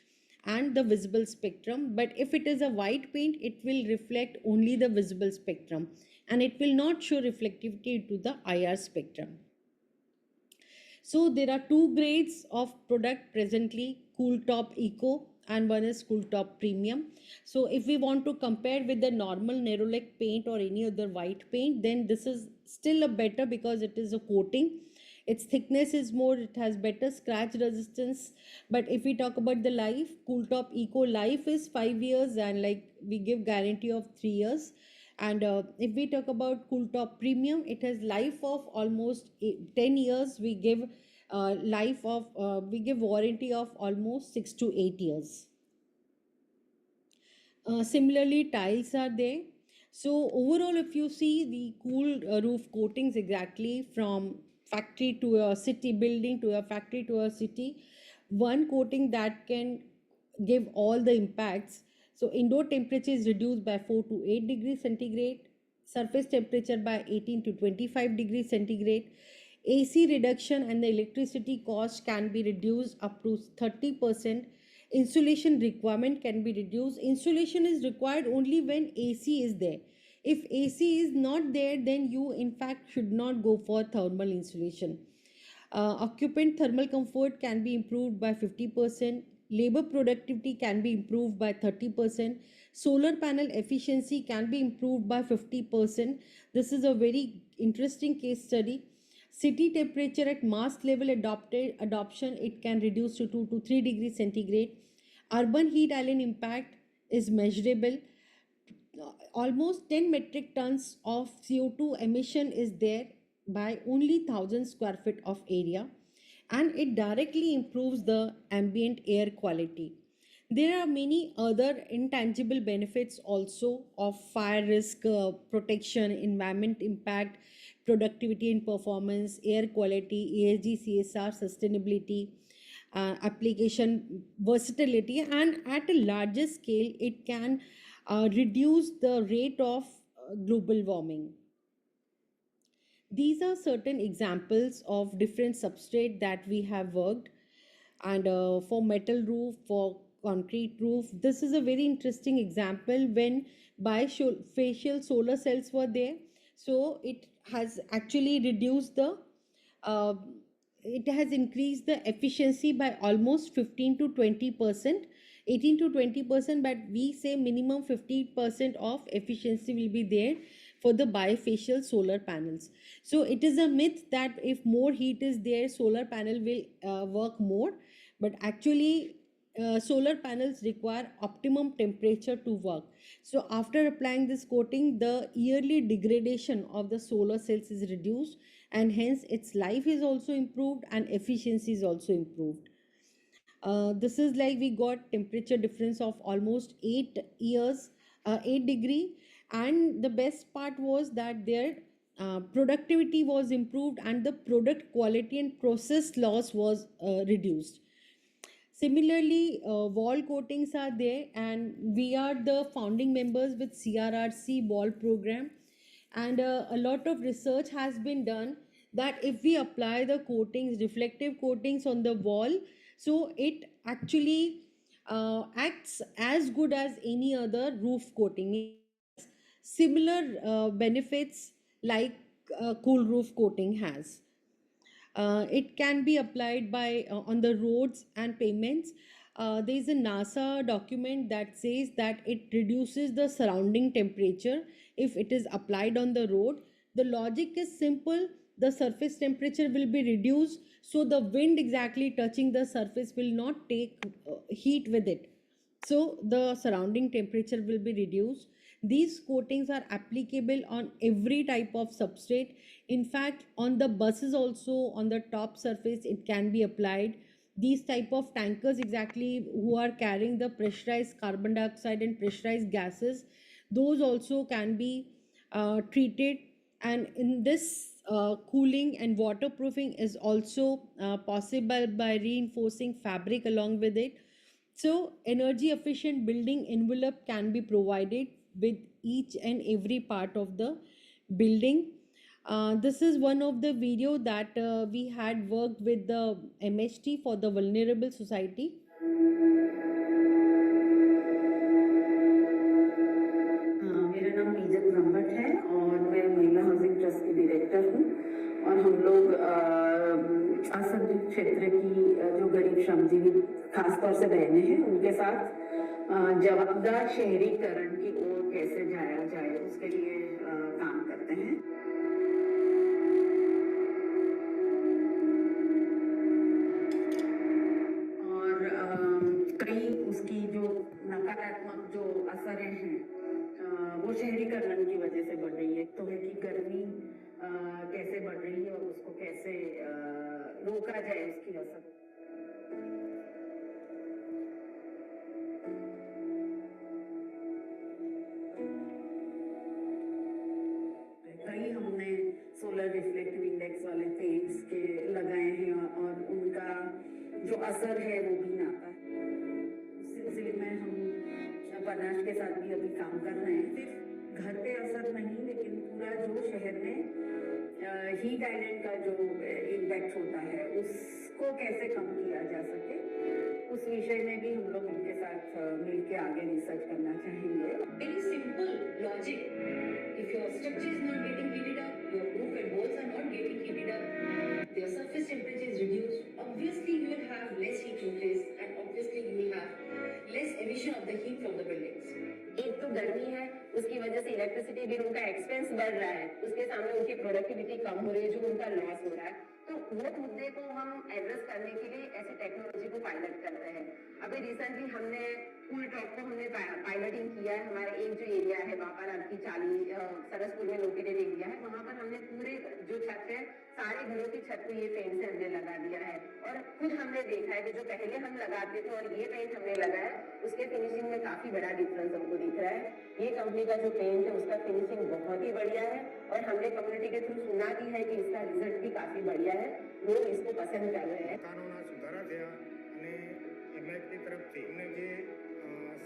and the visible spectrum. But if it is a white paint, it will reflect only the visible spectrum, and it will not show reflectivity to the IR spectrum. So there are two grades of product presently, Cool Top Eco and one is Cool Top Premium. So if we want to compare with the normal Nerolac paint or any other white paint, then this is still a better because it is a coating. Its thickness is more, it has better scratch resistance. But if we talk about the life, Cool Top Eco life is 5 years, and like we give guarantee of 3 years. And if we talk about Cool Top Premium, it has life of almost 10 years. We give we give warranty of almost 6 to 8 years. Similarly, tiles are there. So overall, if you see the cool roof coatings exactly from factory to a city, building to a factory to a city, one coating that can give all the impacts. So indoor temperature is reduced by 4 to 8 degrees centigrade, surface temperature by 18 to 25 degrees centigrade. AC reduction and the electricity cost can be reduced up to 30%. Insulation requirement can be reduced. Insulation is required only when AC is there. If AC is not there, then you in fact should not go for thermal insulation. Occupant thermal comfort can be improved by 50%. Labor productivity can be improved by 30%. Solar panel efficiency can be improved by 50%. This is a very interesting case study. City temperature at mass level adoption, it can reduce to 2 to 3 degrees centigrade. Urban heat island impact is measurable. Almost 10 metric tons of CO2 emission is there by only 1000 square feet of area, and it directly improves the ambient air quality. There are many other intangible benefits also of fire risk protection, environment impact, productivity and performance, air quality, ESG, CSR, sustainability, application versatility, and at a larger scale, it can reduce the rate of global warming. These are certain examples of different substrate that we have worked, and for metal roof, for concrete roof, this is a very interesting example when bifacial solar cells were there. So it has actually reduced the uh, it has increased the efficiency by almost 15 to 20%, 18 to 20%, but we say minimum 50% of efficiency will be there for the bifacial solar panels. So it is a myth that if more heat is there, solar panel will work more, but actually solar panels require optimum temperature to work. So after applying this coating, the yearly degradation of the solar cells is reduced, and hence its life is also improved and efficiency is also improved. This is like we got temperature difference of almost 8 years, 8 degree, and the best part was that their productivity was improved and the product quality and process loss was reduced. Similarly, wall coatings are there, and we are the founding members with CRRC wall program. And a lot of research has been done that if we apply the coatings, reflective coatings on the wall, so it actually acts as good as any other roof coating. It has similar benefits like cool roof coating has. It can be applied by on the roads and pavements. There is a NASA document that says that it reduces the surrounding temperature if it is applied on the road. The logic is simple. The surface temperature will be reduced, so the wind exactly touching the surface will not take heat with it. So the surrounding temperature will be reduced. These coatings are applicable on every type of substrate. In fact, on the buses also, on the top surface, it can be applied. These type of tankers exactly who are carrying the pressurized carbon dioxide and pressurized gases, those also can be treated. And in this cooling and waterproofing is also possible by reinforcing fabric along with it. So energy efficient building envelope can be provided with each and every part of the building. This is one of the video that we had worked with the MHT for the vulnerable society. मेरा नाम मीजत ब्रह्मट है और मैं महिला housing trust की director हूँ और हम लोग असंगठित क्षेत्र की जो गरीब श्रमजीवी खासतौर से बहनें हैं उनके साथ जवाबदार शहरीकरण की ओर कैसे जाया जाए उसके लिए काम करते हैं। कई उसकी जो नकारात्मक जो असर हैं वो शहरीकरण की वजह से बढ़ रही है। तो है कि गर्मी कैसे बढ़ रही है और उसको कैसे रोका जाए उसकी असर। कई हमने सोलर रिफ्लेक्टिव इंडेक्स वाले पेंट्स पनाश के साथ भी अभी काम कर रहे हैं। सिर्फ घर पे असर नहीं, लेकिन पूरा जो शहर में हीट आइलैंड का जो इम्पैक्ट होता है उसको कैसे कम किया जा सके, उस विषय में भी हम लोग उनके साथ मिलके आगे रिसर्च करना चाहेंगे। Very simple logic. If your structure is not getting heated up, your roof and walls are not getting heated up, their surface temperature is reduced, obviously you will have less heat in place and obviously you will have less emission of the heat from the buildings. एक तो गर्मी है, उसकी वजह से electricity bill उनका expense बढ़ रहा है, उसके सामने उनकी प्रोडक्टिविटी कम हो रही है, जो उनका लॉस हो रहा है। तो वो मुद्दे को हम एड्रेस करने के लिए ऐसी टेक्नोलॉजी को पायलट कर रहे हैं। अभी रिसेंटली हमने कूल टॉप को हमने पायलटिंग किया है। हमारे एक जो एरिया है बापाराम की चाली सरसपुर में लोकेटेड एरिया है, वहाँ पर हमने पूरे जो छत है सारे घरों की छत को ये पेंट से हमने लगा दिया है। और खुद हमने देखा है कि जो पहले हम लगाते थे और ये पेंट हमने लगाया, उसके फिनिशिंग में काफी बड़ा डिफरेंस हमको दिख रहा है। ये कंपनी का जो पेंट है उसका फिनिशिंग बहुत ही बढ़िया है और हमने कम्युनिटी के थ्रू सुना भी है कि इसका रिजल्ट भी काफी बढ़िया है, लोग इसको पसंद कर रहे हैं। કાનોના સુધારા થયા અને એમએફટી તરફથી એમને જે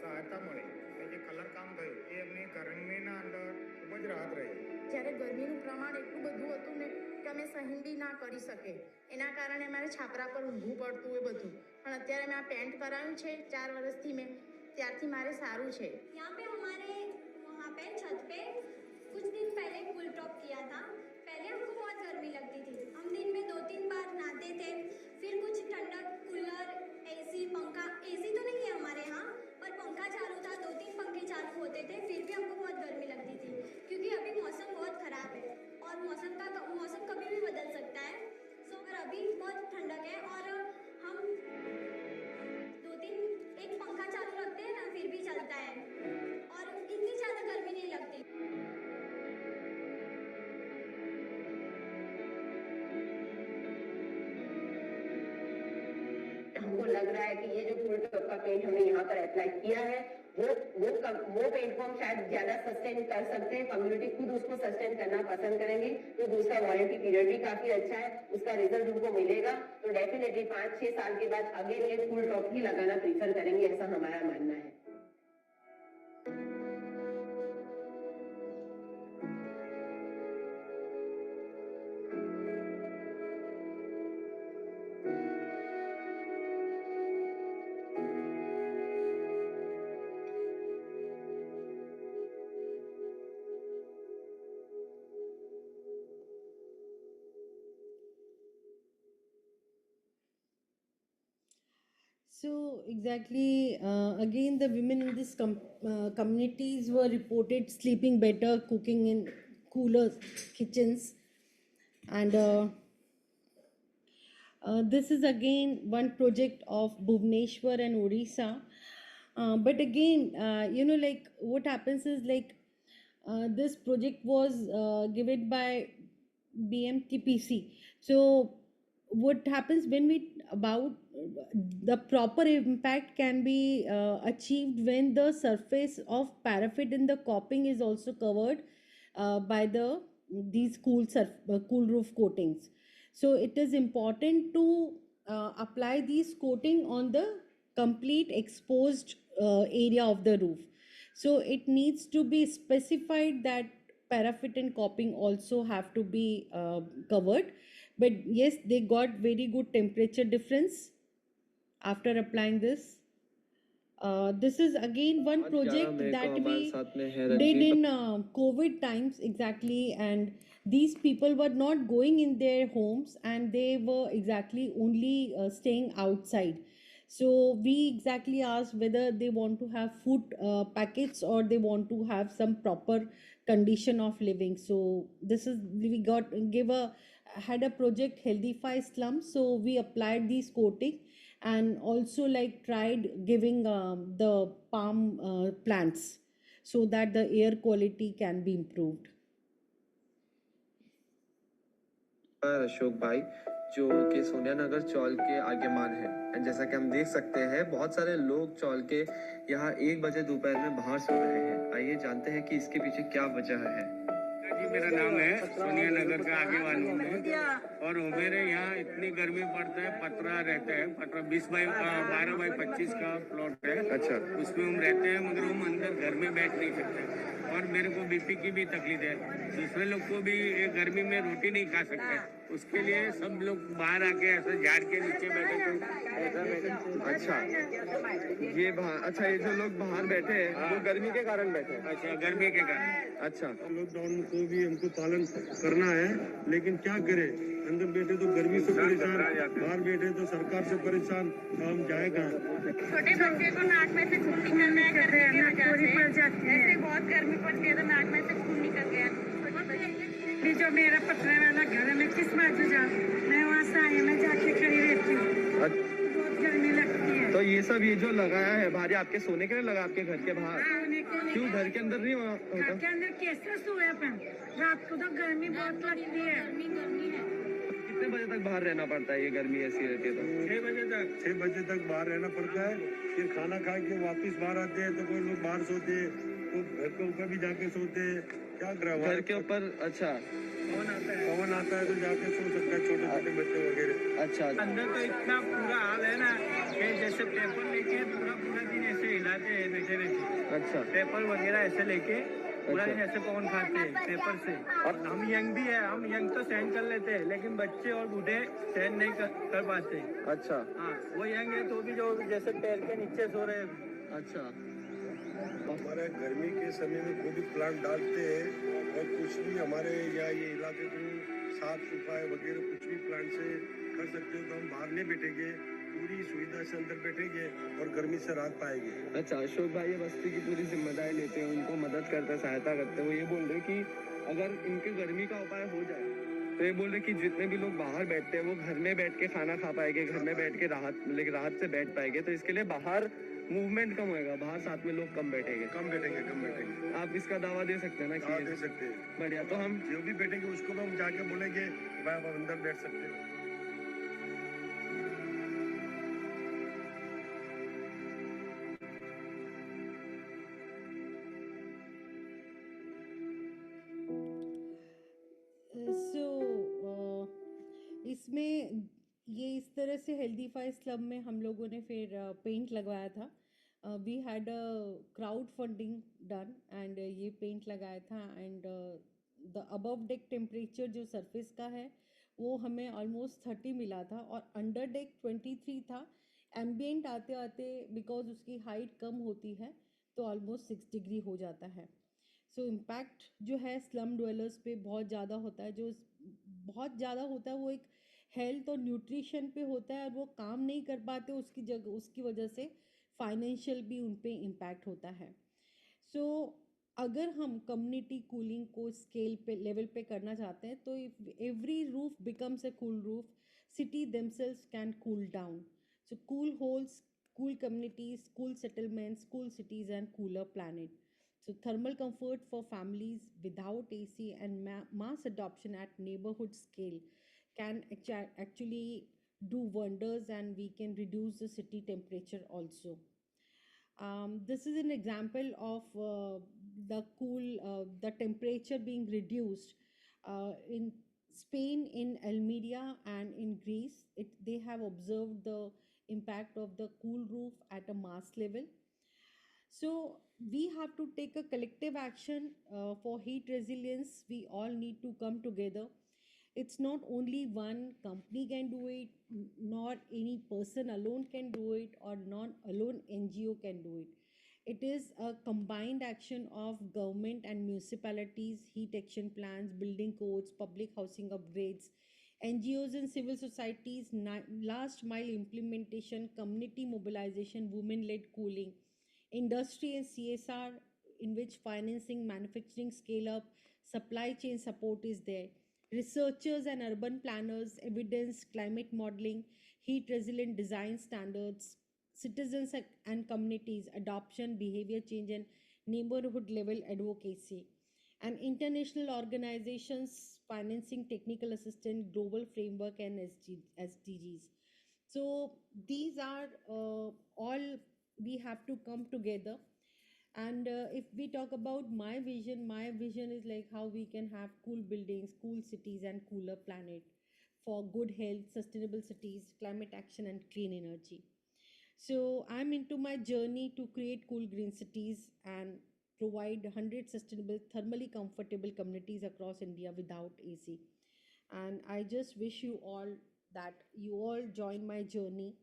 સહાયતા મળી અને જે કલર કામ થયું એ એમની ગરમીના અંદર ખૂબ જ રાહત રહી। જ્યારે ગરમીનું પ્રમાણ એટલું બધું હતું ને કે અમે સહન બી ના કરી શકે, એના કારણે અમારે છાપરા પર ઊંઘવું પડતું એ બધું। પણ અત્યારે મેં આ પેન્ટ કરાવ્યું છે 4 વર્ષથી મેં, ત્યારથી મારે સારું છે। यहाँ पे हमारे वहाँ पे छत पे कुछ दिन पहले कूल टॉप किया था। पहले हमको बहुत गर्मी लगती थी, हम दिन में 2-3 बार नहाते थे। फिर कुछ ठंडक, कूलर, एसी, पंखा, एसी तो नहीं है हमारे यहाँ पर पंखा चालू था, 2-3 पंखे चालू होते थे, फिर भी हमको बहुत गर्मी लगती थी। क्योंकि अभी मौसम बहुत ख़राब है और मौसम कभी भी बदल सकता है। पर अभी बहुत ठंडक है और हम 2-3 एक पंखा चालू रखते हैं ना, फिर भी चलता है और इतनी ज़्यादा गर्मी नहीं लगती। हमको लग रहा है कि ये जो कूल टॉप का पेंट हमने यहाँ पर अप्लाई किया है वो पेंट को हम शायद ज्यादा सस्टेन कर सकते हैं। कम्युनिटी खुद उसको सस्टेन करना पसंद करेंगे क्योंकि उसका वारंटी पीरियड भी काफी अच्छा है, उसका रिजल्ट उनको मिलेगा। तो डेफिनेटली 5-6 साल के बाद अगेन ये कूल टॉप ही लगाना प्रीफर करेंगे, ऐसा हमारा मानना है। So exactly, again the women in this communities were reported sleeping better, cooking in cooler kitchens, and this is again one project of Bhubaneswar and Odisha. But again, like what happens is like this project was given by BMTPC. So what happens when about the proper impact can be achieved when the surface of paraffin in the coping is also covered by these cool roof coatings. So it is important to apply these coating on the complete exposed area of the roof. So it needs to be specified that paraffin and coping also have to be covered. But yes, they got very good temperature difference after applying this. This is again one project that we did in COVID times exactly, and these people were not going in their homes and they were exactly only staying outside. So we exactly asked whether they want to have food packets or they want to have some proper condition of living. So this is we had a project Healthify slums, so we applied these coating and also like tried giving the palm plants so that the air quality can be improved. Ashok भाई जो कि सोनिया नगर चौल के आगे मान है, and जैसा कि हम देख सकते हैं बहुत सारे लोग चौल के यहाँ 1 बजे दोपहर में बाहर सो रहे हैं। आइए जानते हैं कि इसके पीछे क्या वजह है। जी मेरा नाम है सोनिया नगर का आगे वालों में, और मेरे यहाँ इतनी गर्मी पड़ता है, पतरा रहता है, पतरा 12 बाई 25 का प्लॉट है। अच्छा, उसमें हम रहते हैं, मगर हम अंदर घर में बैठ नहीं सकते। और मेरे को बीपी की भी तकलीफ है, दूसरे लोग को भी ये गर्मी में रोटी नहीं खा सकते, उसके लिए सब लोग बाहर आके ऐसे झाड़ के नीचे बैठे तो ऐसा बैठे। अच्छा, ये बाहर, अच्छा ये जो लोग बाहर बैठे हैं वो गर्मी के कारण बैठे हैं। अच्छा, गर्मी के कारण। अच्छा, लॉकडाउन को भी हमको पालन करना है, लेकिन क्या करें, अंदर बैठे तो गर्मी से परेशान, बाहर बैठे तो सरकार से परेशान, तो हम जाए कहाँ। छोटे बच्चे को नाक में से खून निकल रहा है गर्मी की वजह से, ऐसे बहुत गर्मी पड़ गई तो नाक में से खून निकल गया। ये जो मेरा पतला वाला घर है, मैं किस बाजू जाऊँ, मैं वहाँ से आई, मैं जाके खड़ी रहती हूँ, बहुत गर्मी लगती है। तो ये सब ये जो लगाया है बाहर, आपके सोने के लिए लगा, आपके घर के बाहर? क्यों घर के अंदर नहीं होता? घर के अंदर कैसे सोए अपन, रात को तो गर्मी बहुत लगती है। गर्मी है। कितने बजे तक बाहर रहना पड़ता है, ये गर्मी ऐसी रहती है तो? 6 बजे तक बाहर रहना पड़ता है, फिर खाना खा के वापस बाहर आते हैं, तो कोई लोग बाहर सोते हैं, तो घर के ऊपर भी जाके सोते हैं, क्या करें। घर के ऊपर? अच्छा, पवन आता है तो जाके सो सकता है, छोटे छोटे बच्चे वगैरह। अच्छा, अंदर तो इतना पूरा हाल है ना कि जैसे पेपर लेके पूरा पूरा दिन ऐसे हिलाते हैं बैठे रहते। अच्छा, पेपर वगैरह ऐसे लेके पूरा दिन ऐसे पवन खाते हैं पेपर से। और हम यंग भी है, हम यंग तो सहन कर लेते हैं, लेकिन बच्चे और बूढ़े सहन नहीं कर पाते। अच्छा, हाँ, वो यंग है तो भी जो जैसे पैर के नीचे सो रहे हैं। अच्छा। हमारे गर्मी के समय में कोई भी प्लांट डालते हैं, और कुछ भी हमारे यहाँ ये इलाके को साफ सफाई वगैरह कुछ भी प्लांट से कर सकते हो, तो हम बाहर नहीं बैठेंगे, पूरी सुविधा से अंदर बैठेंगे और गर्मी से राहत पाएंगे। अच्छा, अशोक भाई ये बस्ती की पूरी जिम्मेदारी लेते हैं, उनको मदद करते हैं, सहायता करते हैं। वो ये बोल रहे कि अगर इनके गर्मी का उपाय हो जाए, तो ये बोल रहे कि जितने भी लोग बाहर बैठते हैं वो घर में बैठ के खाना खा पाएंगे, घर में बैठ के राहत से बैठ पाएंगे। तो इसके लिए बाहर मूवमेंट कम होएगा, बाहर साथ में लोग कम बैठेंगे। आप इसका दावा दे सकते हैं ना? हाँ, कि दे सकते हैं। बढ़िया। तो हम जो भी बैठेंगे उसको भी हम जाके बोलेंगे भाई आप अंदर बैठ सकते हैं। इसमें ये इस तरह से हेल्दीफाई स्लम में हम लोगों ने फिर पेंट लगवाया था। We had a crowd funding done and ये पेंट लगाया था। And the above deck temperature जो सरफेस का है वो हमें ऑलमोस्ट 30 मिला था, और अंडर डेक 23 था। एम्बियंट आते आते बिकॉज उसकी हाइट कम होती है तो ऑलमोस्ट 6 डिग्री हो जाता है। सो इम्पैक्ट जो है स्लम ड्वेलर्स पे बहुत ज़्यादा होता है। जो बहुत ज़्यादा होता है वो एक हेल्थ और न्यूट्रिशन पे होता है, और वो काम नहीं कर पाते उसकी वजह से फाइनेंशियल भी उन पे इम्पैक्ट होता है। सो अगर हम कम्युनिटी कूलिंग को स्केल पे लेवल पे करना चाहते हैं तो if every roof becomes a cool roof, city themselves can cool down. So cool holes, cool communities, cool settlements, cool cities, and cooler planet. So thermal comfort for families without AC and mass adoption at neighborhood scale can actually do wonders, and we can reduce the city temperature also. This is an example of the temperature being reduced in Spain, in Almeria, and in Greece. They have observed the impact of the cool roof at a mass level. So we have to take a collective action for heat resilience. We all need to come together. It's not only one company can do it, nor any person alone can do it, or non alone NGO can do it. It is a combined action of government and municipalities, heat action plans, building codes, public housing upgrades, NGOs and civil societies, last mile implementation, community mobilization, women-led cooling, industry and CSR, in which financing, manufacturing scale up, supply chain support is there, researchers and urban planners, evidence, climate modeling, heat resilient design standards, citizens and communities, adoption, behavior change, and neighborhood level advocacy, and international organizations financing, technical assistance, global framework, and SDGs. So these are all we have to come together. And if we talk about my vision is like how we can have cool buildings, cool cities, and cooler planet for good health, sustainable cities, climate action, and clean energy. So I'm into my journey to create cool green cities and provide 100 sustainable, thermally comfortable communities across India without AC. And I just wish you all that you all join my journey,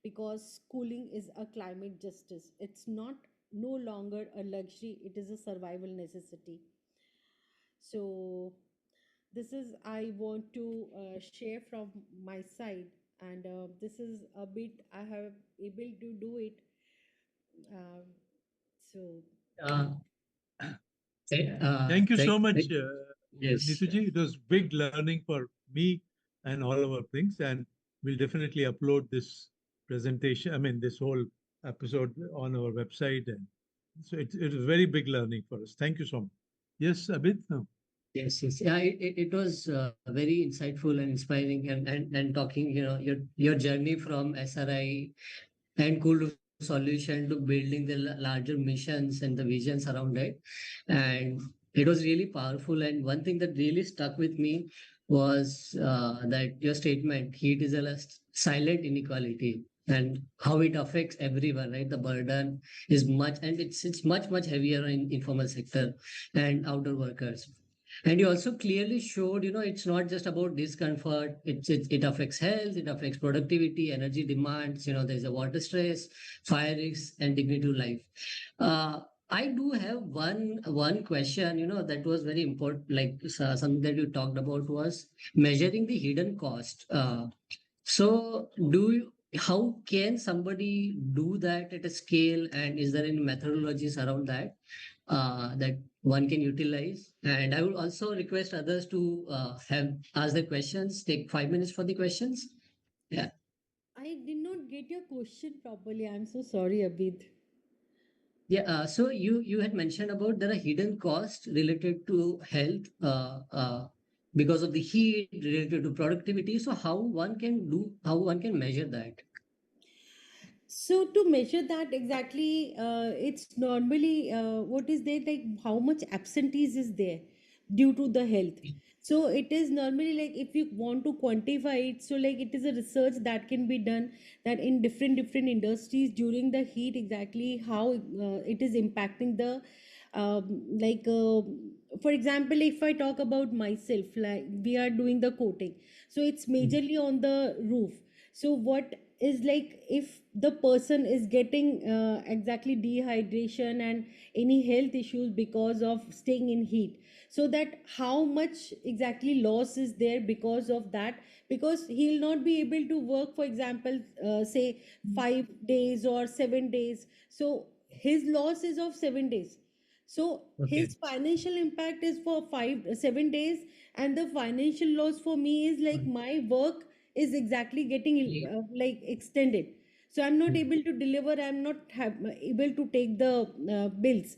because cooling is a climate justice. It's not no longer a luxury, it is a survival necessity. So this is I want to share from my side, and this is a bit I have able to do it. Um, so Uh, Thank you so much, yes. Neetuji. It was big learning for me and all our things, and we'll definitely upload this presentation. I mean, this whole episode on our website, and so it was very big learning for us. Thank you so much. Yes, Abid. No. Yes, yes. Yeah, it was very insightful and inspiring, and talking, your journey from SRI and cool solution to building the larger missions and the visions around it. And it was really powerful. And one thing that really stuck with me was that your statement, heat is a silent inequality, and how it affects everyone, right? The burden is much, and it's much heavier in informal sector and outdoor workers. And you also clearly showed, it's not just about discomfort. It affects health, it affects productivity, energy demands. There's a water stress, fire risks, and dignity to life. Uh, I do have one question. That was very important. Like something that you talked about was measuring the hidden cost. So, how can somebody do that at a scale, and is there any methodologies around that that one can utilize? And I would also request others to have ask the questions. Take 5 minutes for the questions. Yeah, I did not get your question properly. I'm so sorry, Abid. yeah. So you had mentioned about there are hidden costs related to health because of the heat, related to productivity. So how one can measure that? So to measure that exactly, it's normally what is there, like how much absentees is there due to the health. So it is normally like if you want to quantify it, so like it is a research that can be done, that in different industries during the heat exactly how it is impacting the like for example, if I talk about myself, like we are doing the coating, so it's majorly on the roof. So what is like if the person is getting exactly dehydration and any health issues because of staying in heat, so that how much exactly loss is there because of that, because he'll not be able to work, for example, say 5 days or 7 days, so his loss is of 7 days. So Okay. his financial impact is for 5 7 days, and the financial loss for me is like my work is exactly getting like extended. So I'm not able to deliver, I'm not able to take the bills.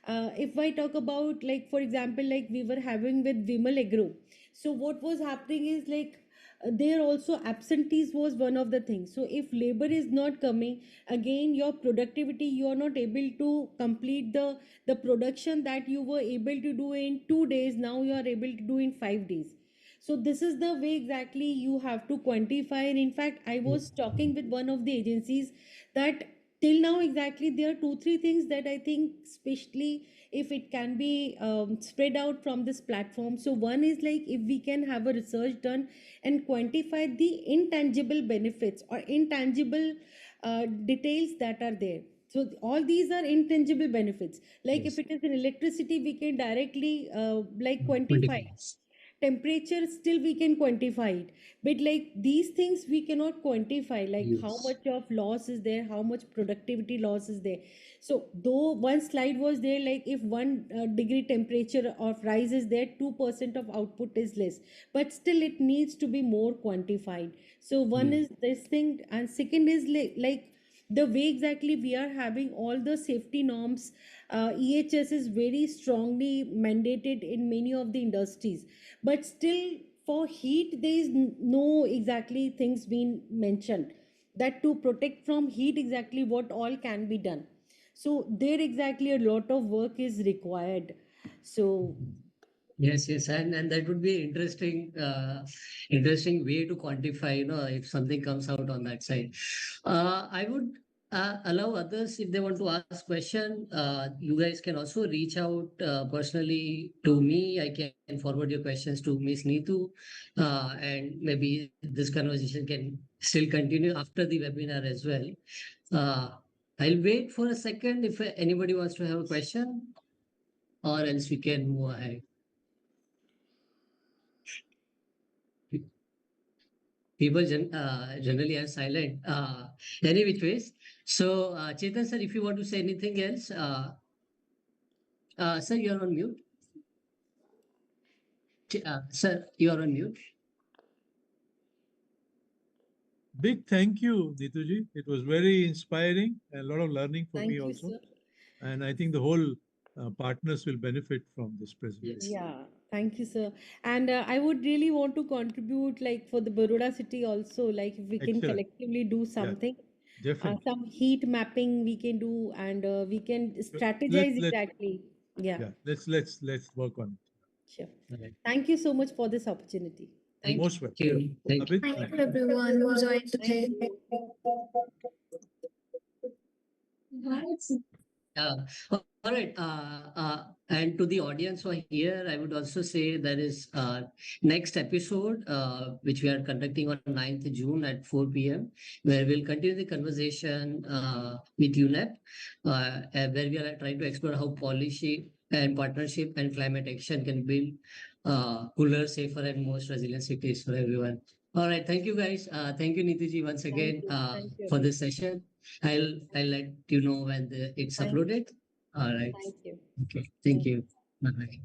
If I talk about, like for example, like we were having with Vimal Agro, so what was happening is like there also absentees was one of the things. So if labor is not coming, again your productivity, you are not able to complete the production that you were able to do in 2 days, now you are able to do in 5 days. So this is the way exactly you have to quantify. And in fact, I was talking with one of the agencies that till now exactly there are 2 3 things that I think, especially if it can be spread out from this platform. So one is like if we can have a research done and quantify the intangible benefits or intangible details that are there. So all these are intangible benefits, like if Yes. it is in electricity, we can directly like quantify it. 25. Temperature still we can quantify it, but like these things we cannot quantify, like how Yes. much of loss is there, how much productivity loss is there. So though one slide was there, like if 1 degree temperature of rise is there, 2% of output is less, but still it needs to be more quantified. So one Mm. is this thing, and second is like the way exactly we are having all the safety norms. EHS is very strongly mandated in many of the industries, but still for heat there is no exactly things being mentioned, that to protect from heat exactly what all can be done. So there exactly a lot of work is required. So Yes, yes, and that would be interesting way to quantify, if something comes out on that side. I would allow others if they want to ask question. You guys can also reach out personally to me. I can forward your questions to Miss Neetu, and maybe this conversation can still continue after the webinar as well. I'll wait for a second if anybody wants to have a question, or else we can move ahead. People generally are silent. Any which ways. So, Chetan sir, if you want to say anything else, sir, you're on mute. Sir, you are on mute. Big thank you, Neetuji. It was very inspiring and a lot of learning for Thank me you, also. sir. And I think the whole partners will benefit from this presentation. Yeah, thank you, sir. And I would really want to contribute, like for the Baroda city also, like if we can Excellent. collectively do something, Definitely. some heat mapping we can do, and we can strategize exactly. Yeah, Let's work on it. sure. Okay. Thank you so much for this opportunity. Thank Most welcome. you. Thank you. Abid, Thank you everyone who joined today. All right. And to the audience who are here, I would also say there is next episode, which we are conducting on 9th June at 4 p.m., where we'll continue the conversation with UNEP, where we are trying to explore how policy and partnership and climate action can build cooler, safer, and most resilient cities for everyone. All right. Thank you, guys. Thank you, Neetuji, once again Thank you, for Abhi. this session. I'll let you know when it's Thank- uploaded. All right. Thank you. Okay. Thank you. Bye-bye.